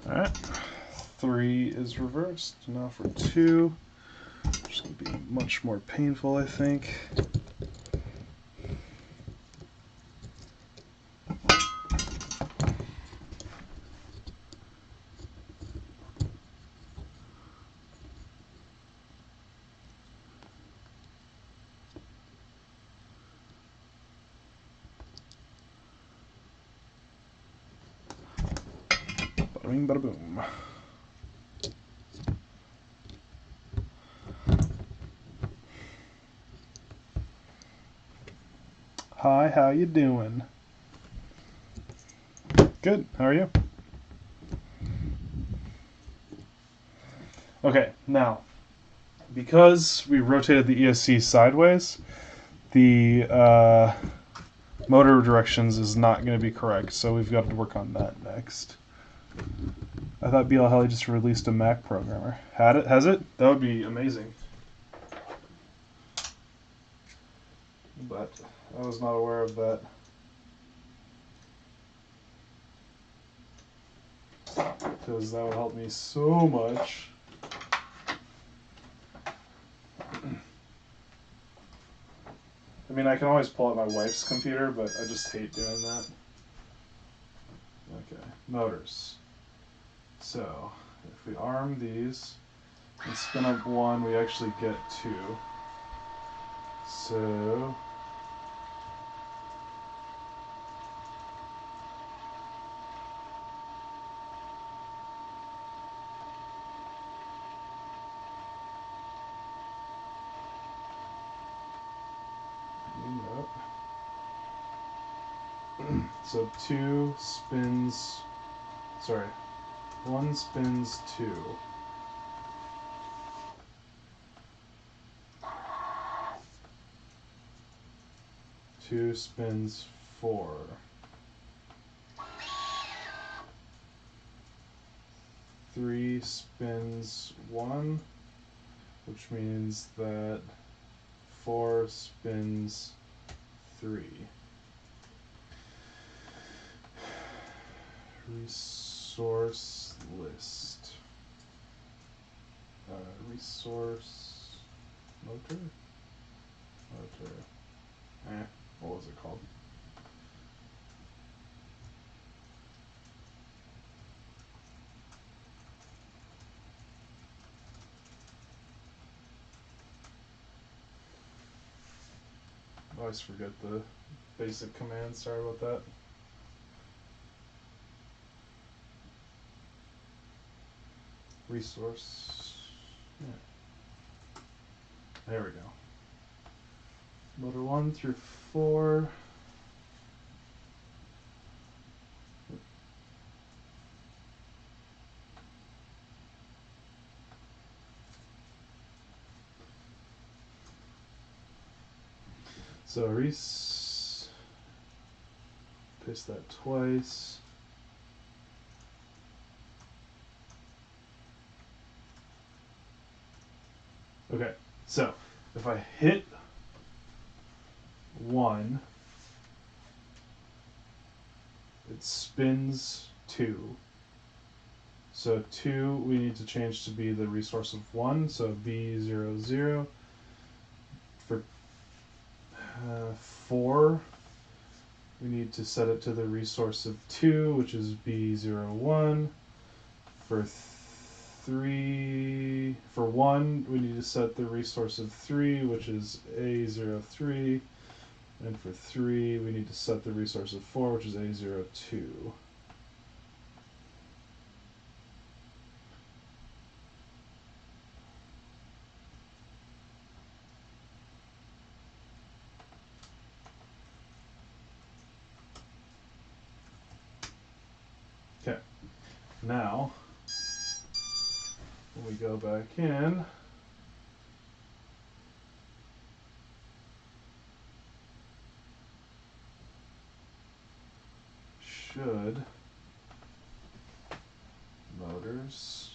Alright, 3 is reversed. Now for 2, which is going to be much more painful, I think. Bada bing, bada boom. Hi, how you doing? Good, how are you? Okay, now, because we rotated the ESC sideways, the motor directions is not going to be correct, so we've got to work on that next. I thought BL Heli just released a Mac programmer. Had it? Has it? That would be amazing. But I was not aware of that. Because that would help me so much. I mean, I can always pull out my wife's computer, but I just hate doing that. Okay, motors. So, if we arm these and spin up 1, we actually get 2. So, so 2 spins, sorry, 1 spins 2. 2 spins 4. 3 spins 1, which means that 4 spins 3. Resource list. Resource motor? Motor. What was it called? I always forget the basic commands. Sorry about that. Resource. Yeah. There we go. Motor 1 through 4. So paste that twice. Okay, so if I hit 1, it spins 2. So 2 we need to change to be the resource of 1, so B00. For 4, we need to set it to the resource of 2, which is B01. For 1, we need to set the resource of 3, which is A03. And for 3, we need to set the resource of 4, which is A02. Okay, now when we go back in, should motors,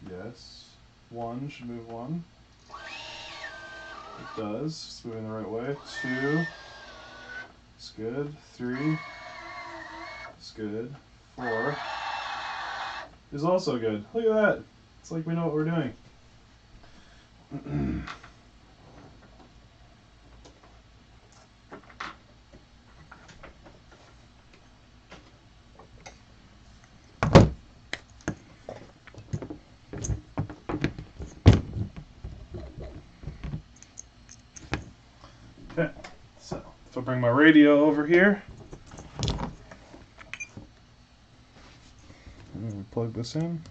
yes, 1 should move 1. It does, it's moving the right way. 2, it's good. 3, it's good. 4 is also good. Look at that. It's like we know what we're doing. Okay, so if I bring my radio over here, and we plug this in,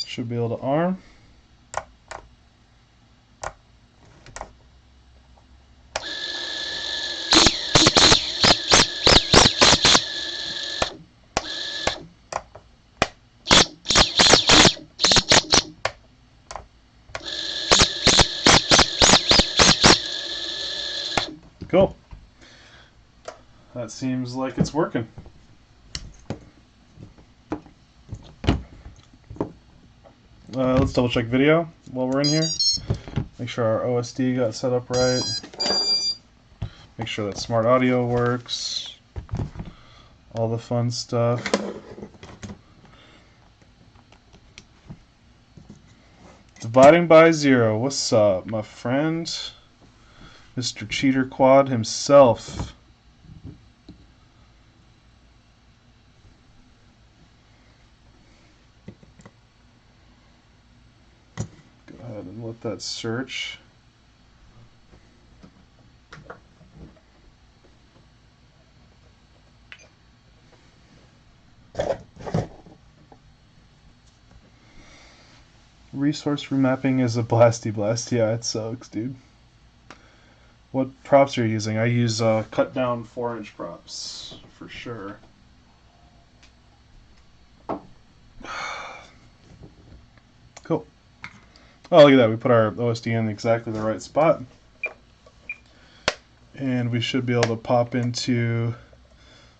should be able to arm. Cool. That seems like it's working. Let's double check video while we're in here. Make sure our OSD got set up right. Make sure that smart audio works. All the fun stuff. Dividing by 0. What's up, my friend? Mr. Cheater Quad himself. Go ahead and let that search. Resource remapping is a blasty blast. Yeah, it sucks, dude. What props are you using? I use cut down 4-inch props for sure. Cool. Oh, look at that. We put our OSD in exactly the right spot. And we should be able to pop into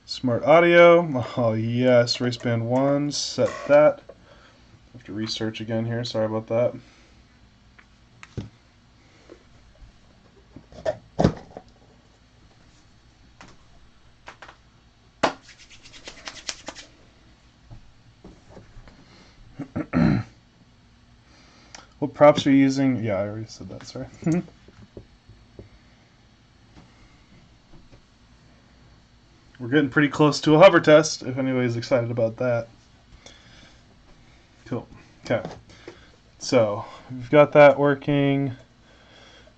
smart audio. Oh, yes. Raceband 1. Set that. I have to research again here. Sorry about that. What props are you using? Yeah, I already said that, sorry. We're getting pretty close to a hover test, if anybody's excited about that. Cool. Okay. So, we've got that working.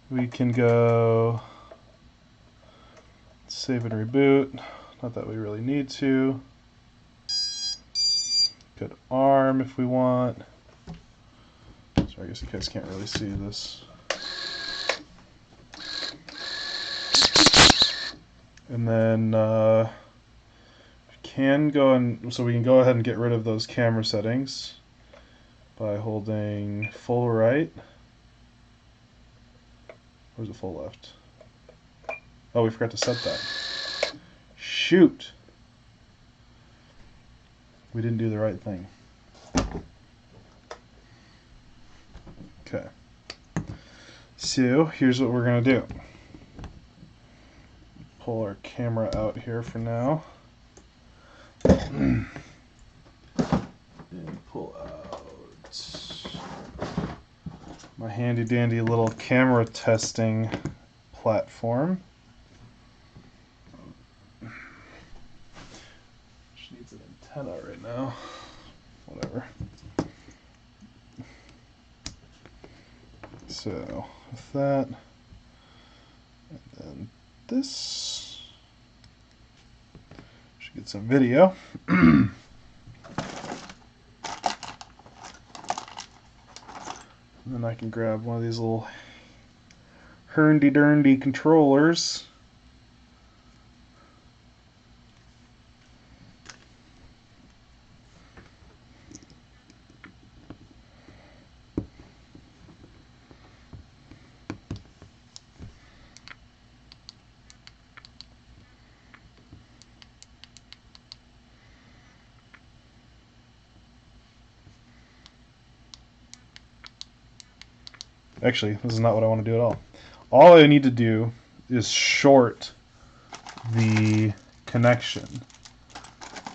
we can go save and reboot. Not that we really need to. Good arm if we want. So I guess you guys can't really see this. And then can go and so we can go ahead and get rid of those camera settings by holding full right. Where's the full left? Oh, we forgot to set that. Shoot! We didn't do the right thing. Okay. So here's what we're gonna do. Pull our camera out here for now. And pull out my handy dandy little camera testing platform. Which needs an antenna right now. Whatever. So with that, and then this should get some video. And then I can grab one of these little herndy-derndy controllers. Actually, this is not what I want to do at all. All I need to do is short the connection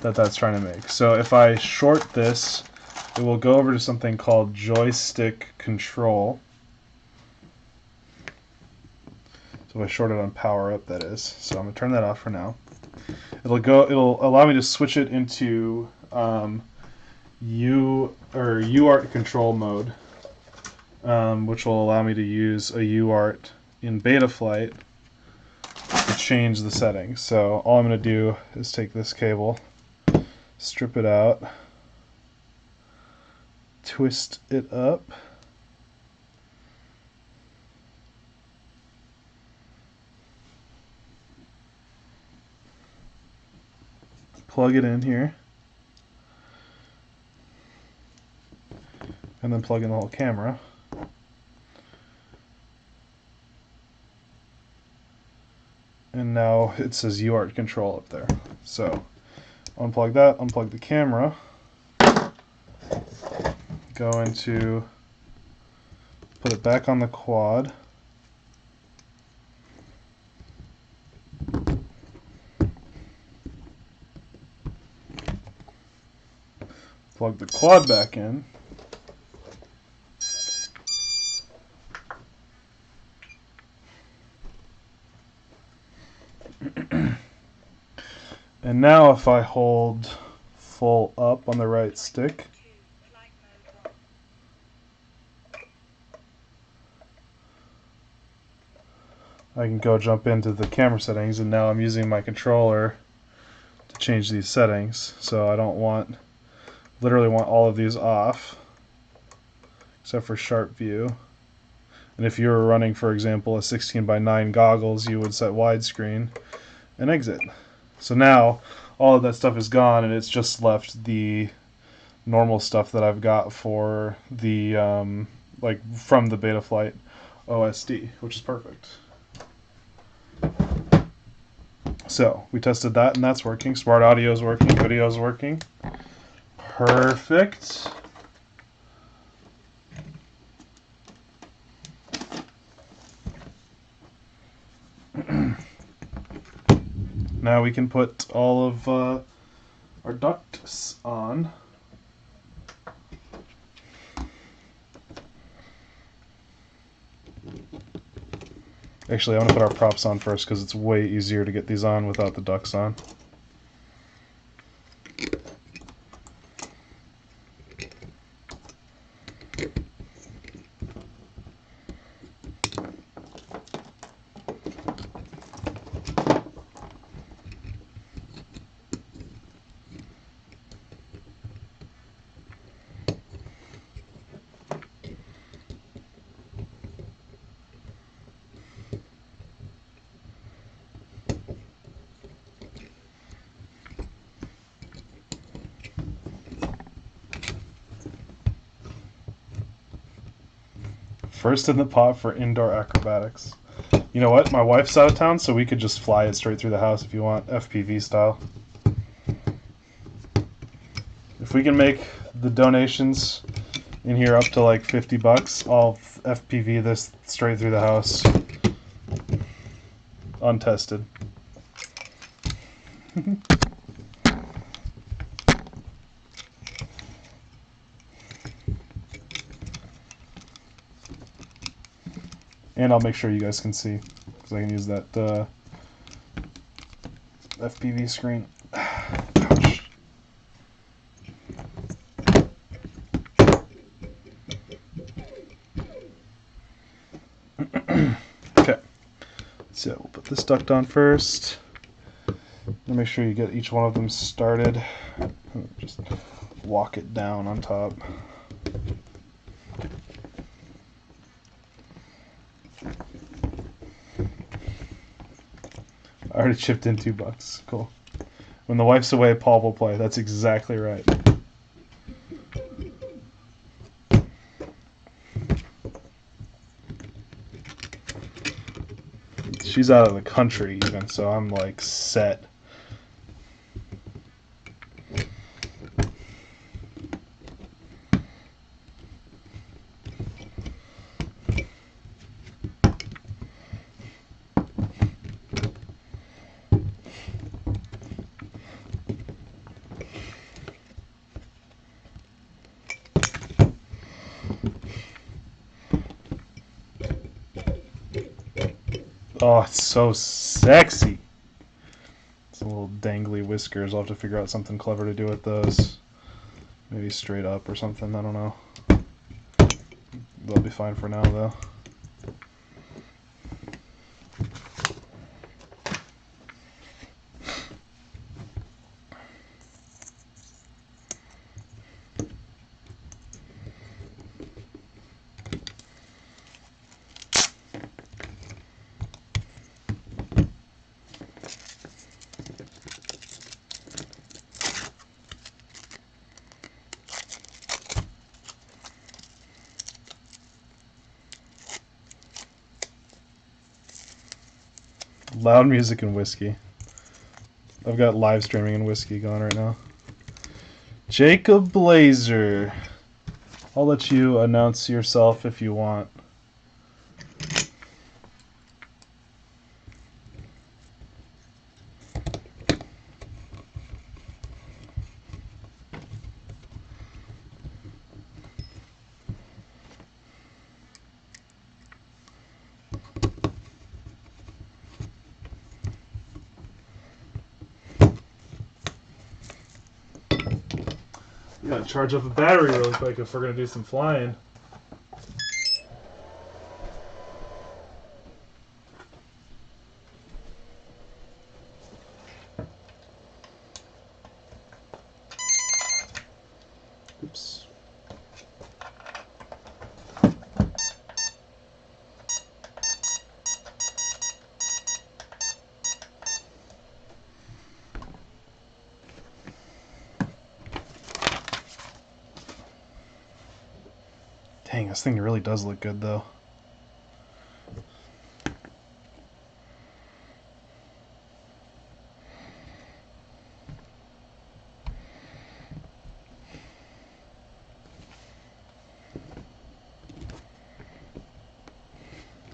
that that's trying to make. So if I short this, it will go over to something called joystick control. So if I short it on power up, that is. So I'm going to turn that off for now. It'll allow me to switch it into Uart control mode. Which will allow me to use a Uart in Betaflight to change the settings. So all I'm going to do is take this cable, strip it out, twist it up, plug it in here, and then plug in the whole camera. And now it says Uart control up there. So unplug that, unplug the camera, go into, put it back on the quad, plug the quad back in, and now if I hold full up on the right stick, I can go jump into the camera settings, and now I'm using my controller to change these settings. So I don't literally want all of these off, except for sharp view. And if you were running, for example, a 16:9 goggles, you would set widescreen and exit. So now all of that stuff is gone, and it's just left the normal stuff that I've got for the like from the Betaflight OSD, which is perfect. So we tested that, and that's working. Smart audio is working, video is working. Perfect. Now we can put all of our ducts on. Actually, I want to put our props on first because it's way easier to get these on without the ducts on. First in the pot for indoor acrobatics. You know what? My wife's out of town, so we could just fly it straight through the house if you want, FPV style. If we can make the donations in here up to like $50, I'll FPV this straight through the house. Untested. And I'll make sure you guys can see, because I can use that FPV screen. Ouch. Okay, so we'll put this duct on first. Make sure you get each one of them started. Just walk it down on top. I already chipped in $2. Cool. When the wife's away, Paul will play. That's exactly right. She's out of the country even, so I'm like set. Oh, it's so sexy. It's a little dangly whiskers. I'll have to figure out something clever to do with those. Maybe straight up or something, I don't know. They'll be fine for now, though. Loud music and whiskey. I've got live streaming and whiskey going right now. Jacob Blazer. I'll let you announce yourself if you want. Gotta charge up a battery really quick if we're gonna do some flying. Oops. Dang, this thing really does look good, though.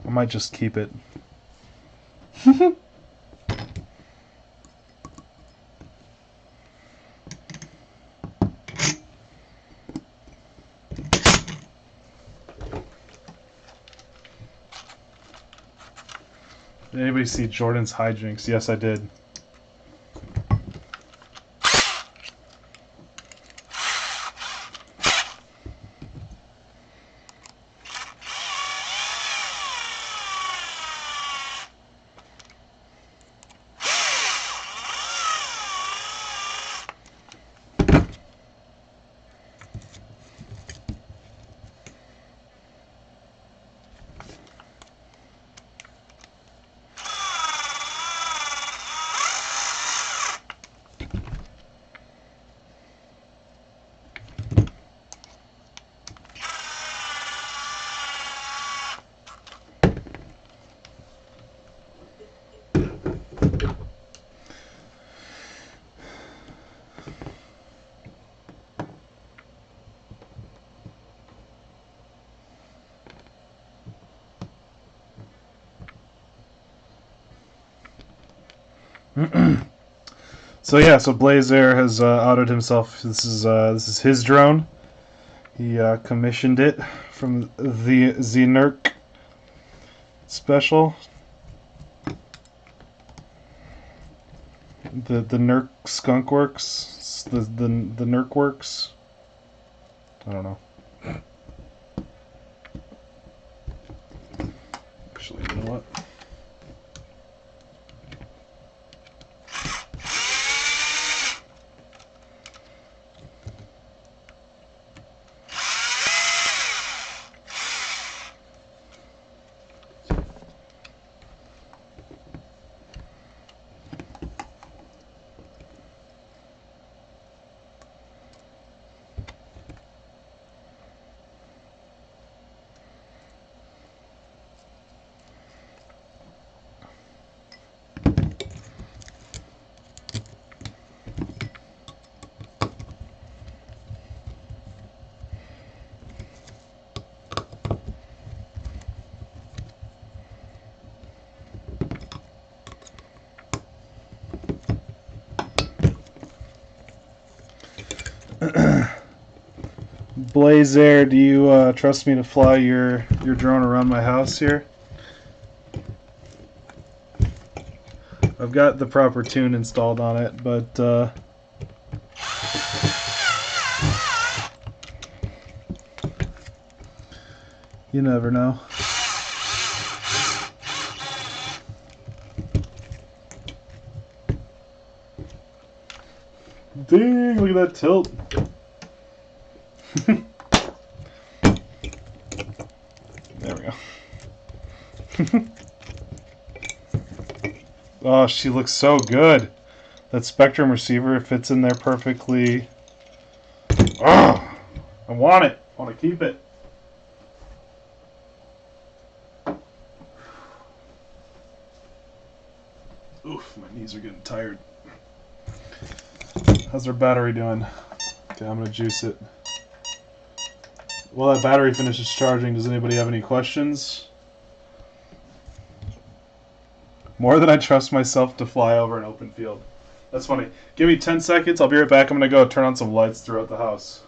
I might just keep it. Did anybody see Jordan's hijinks? Yes, I did. So yeah, so Blazer has outed himself. This is his drone. He commissioned it from the Nerk special. The Nerk Skunk Works. The Nerk Works. I don't know. Actually, you know what? Blazer, do you trust me to fly your drone around my house here? I've got the proper tune installed on it, but you never know. Dang, look at that tilt. There we go. Oh, she looks so good. That Spectrum receiver fits in there perfectly. Oh, I want it. I want to keep it. Oof, my knees are getting tired. How's our battery doing? Okay, I'm going to juice it. While that battery finishes charging, does anybody have any questions? More than I trust myself to fly over an open field. That's funny. Give me 10 seconds. I'll be right back. I'm going to go turn on some lights throughout the house.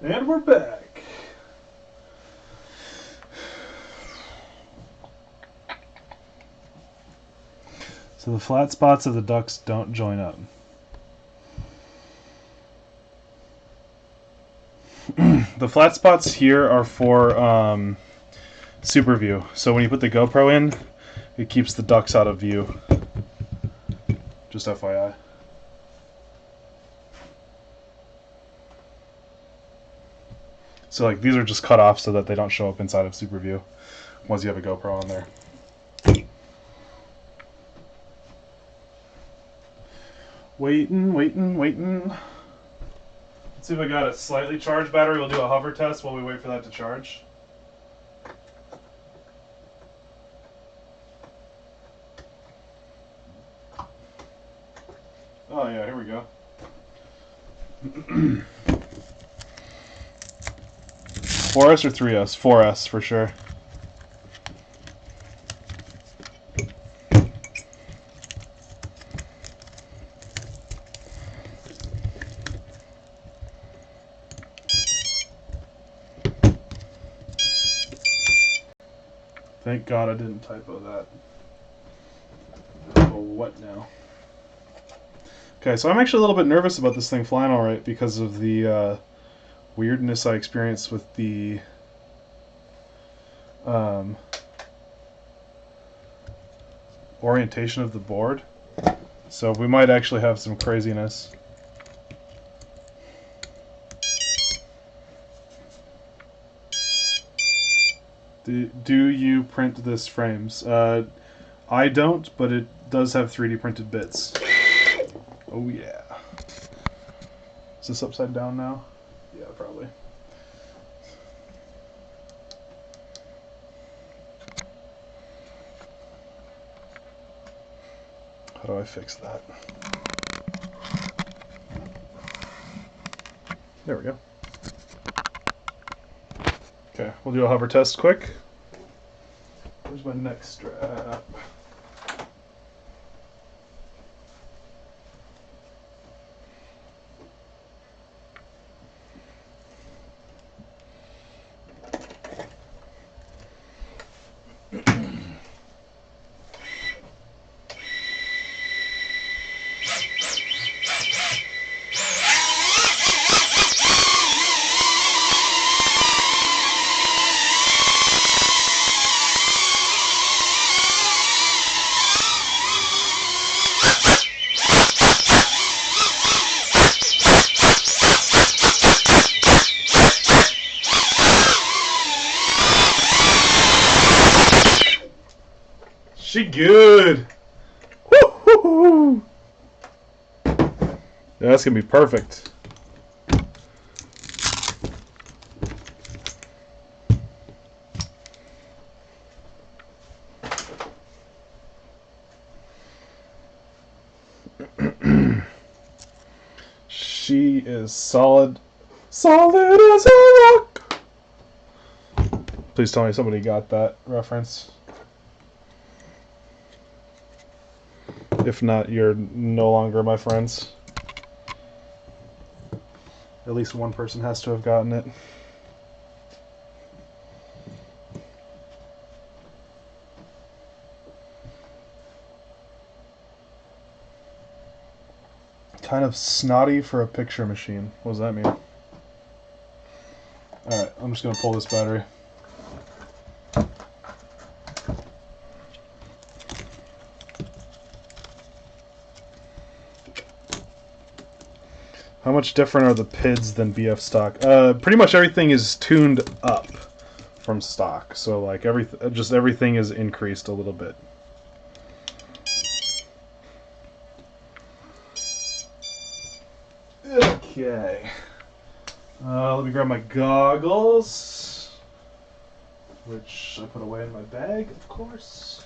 And we're back. So the flat spots of the ducts don't join up. The flat spots here are for super view. So when you put the GoPro in, it keeps the ducts out of view. Just FYI. So like these are just cut off so that they don't show up inside of super view once you have a GoPro on there. Waiting. Let's see if I got a slightly charged battery. We'll do a hover test while we wait for that to charge. Oh yeah, here we go. 4S or 3S? 4S for sure. Thank God I didn't typo that. Typo what now? Okay, so I'm actually a little bit nervous about this thing flying alright because of the weirdness I experienced with the orientation of the board. So we might actually have some craziness. Do you print this frames? I don't, but it does have 3D printed bits. Oh yeah. Is this upside down now? Yeah, probably. How do I fix that? There we go. Okay, we'll do a hover test quick. Where's my next strap? She good. Woo-hoo-hoo. Yeah, that's gonna be perfect. She is solid. Solid as a rock. Please tell me somebody got that reference. If not, you're no longer my friends. At least one person has to have gotten it. Kind of snotty for a picture machine. What does that mean? Alright, I'm just going to pull this battery. How much different are the PIDs than BF stock? Pretty much everything is tuned up from stock. So like everything is increased a little bit. Okay. Let me grab my goggles, which I put away in my bag, of course.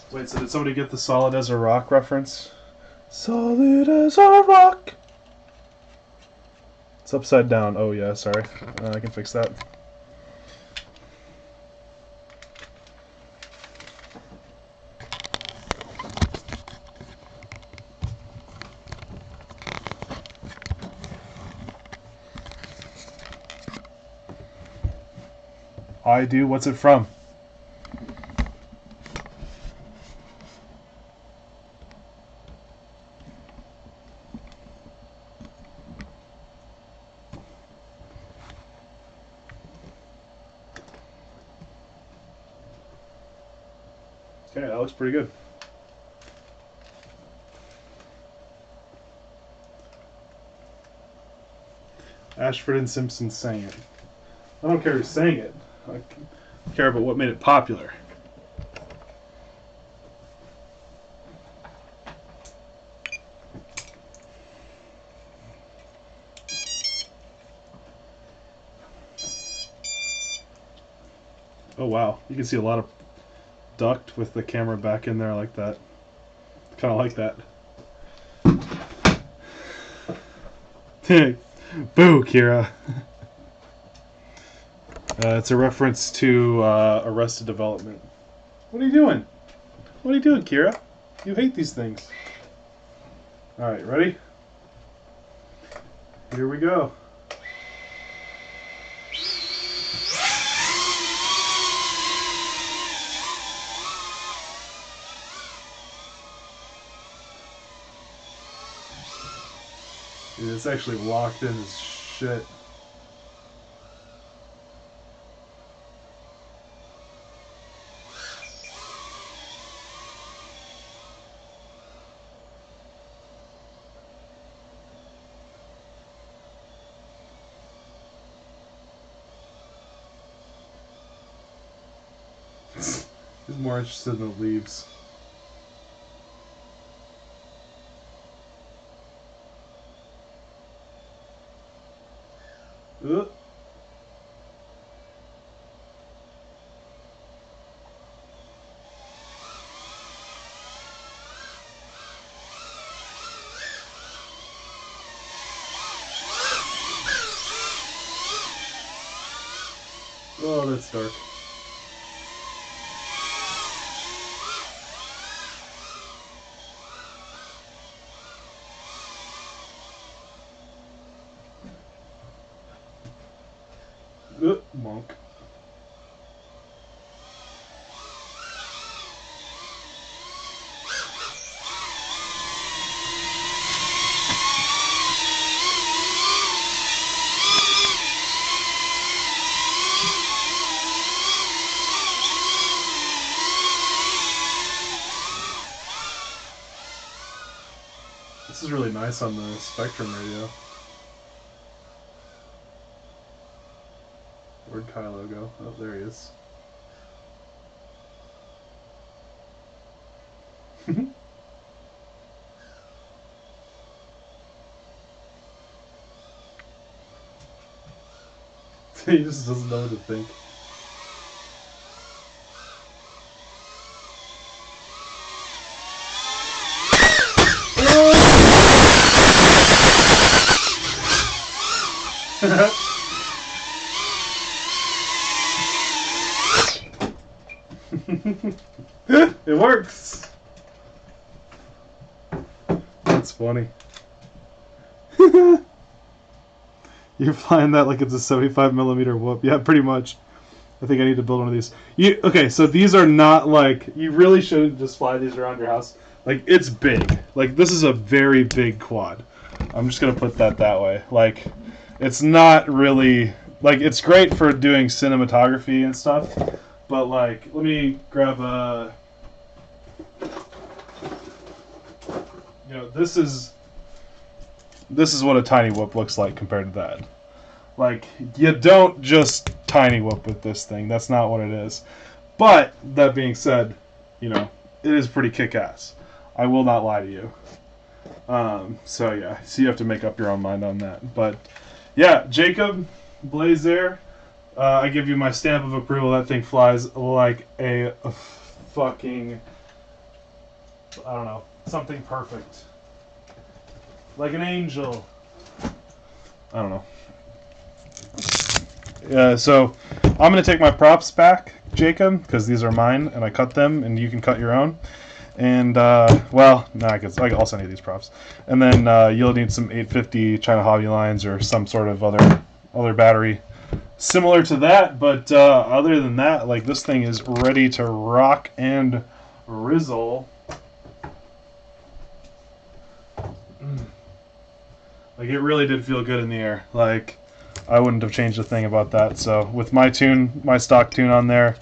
Wait, so did somebody get the solid as a rock reference? Solid as a rock! It's upside down. Oh yeah, sorry. I can fix that. I do. What's it from? Okay, that looks pretty good. Ashford and Simpson sang it. I don't care who sang it. I care about what made it popular. Oh wow, you can see a lot of duct with the camera back in there like that. Kind of like that. Boo, Kira. It's a reference to Arrested Development. What are you doing? What are you doing, Kira? You hate these things. Alright, ready? Here we go. Dude, it's actually locked in as shit. He's more interested in the leaves. Ugh. Oh, that's dark. Monk. This is really nice on the Spectrum radio. Where'd Kylo go? Oh, there he is. He just doesn't know what to think. It works. That's funny. You're flying that like it's a 75mm whoop. Yeah, pretty much. I think I need to build one of these. Okay, so these are not like, you really shouldn't just fly these around your house. Like, it's big. Like, this is a very big quad. I'm just going to put that way. Like, it's not really, like, it's great for doing cinematography and stuff. But, like, let me grab a, you know, this is what a tiny whoop looks like compared to that. Like, you don't just tiny whoop with this thing. That's not what it is. But, that being said, you know, it is pretty kick-ass. I will not lie to you. So, yeah. So, you have to make up your own mind on that. But, yeah, Jacob, Blazer, I give you my stamp of approval. That thing flies like a fucking, I don't know, something perfect. Like an angel. I don't know. Yeah, so I'm going to take my props back, Jacob, because these are mine, and I cut them, and you can cut your own. And, well, no, I also need these props. And then you'll need some 850 China Hobby lines or some sort of other battery similar to that. But other than that, like, this thing is ready to rock and rizzle. Like, it really did feel good in the air. Like, I wouldn't have changed a thing about that. So with my stock tune on there,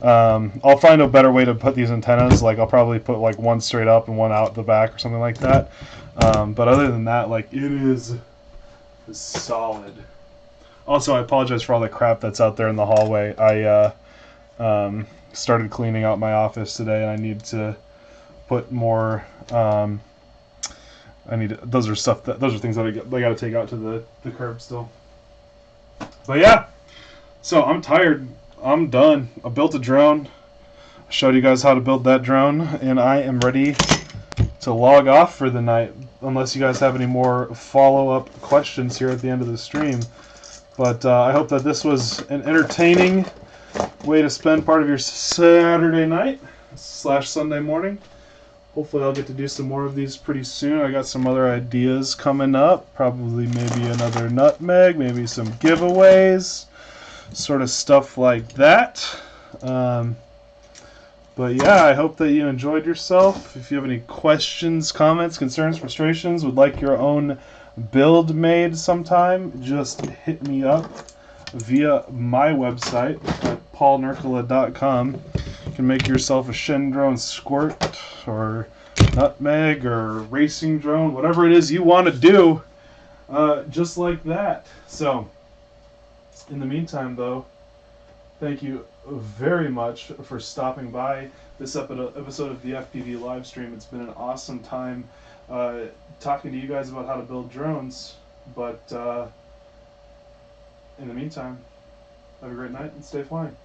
I'll find a better way to put these antennas. Like, I'll probably put like one straight up and one out the back or something like that. But other than that, like, it is solid. Also, I apologize for all the crap that's out there in the hallway. I started cleaning out my office today, and I need to put more. Those are things that I got to take out to the curb still. But yeah, so I'm tired. I'm done. I built a drone. I showed you guys how to build that drone, and I am ready to log off for the night. Unless you guys have any more follow-up questions here at the end of the stream. But I hope that this was an entertaining way to spend part of your Saturday night / Sunday morning. Hopefully I'll get to do some more of these pretty soon. I got some other ideas coming up. Probably maybe another nutmeg, maybe some giveaways, sort of stuff like that. But yeah, I hope that you enjoyed yourself. If you have any questions, comments, concerns, frustrations, would like your own build made sometime, just hit me up via my website at paulnercola.com. You can make yourself a Shendrone Squirt or nutmeg or racing drone, whatever it is you want to do, just like that. So, in the meantime, though, thank you very much for stopping by this episode of the FPV live stream. It's been an awesome time talking to you guys about how to build drones. But in the meantime, have a great night and stay flying.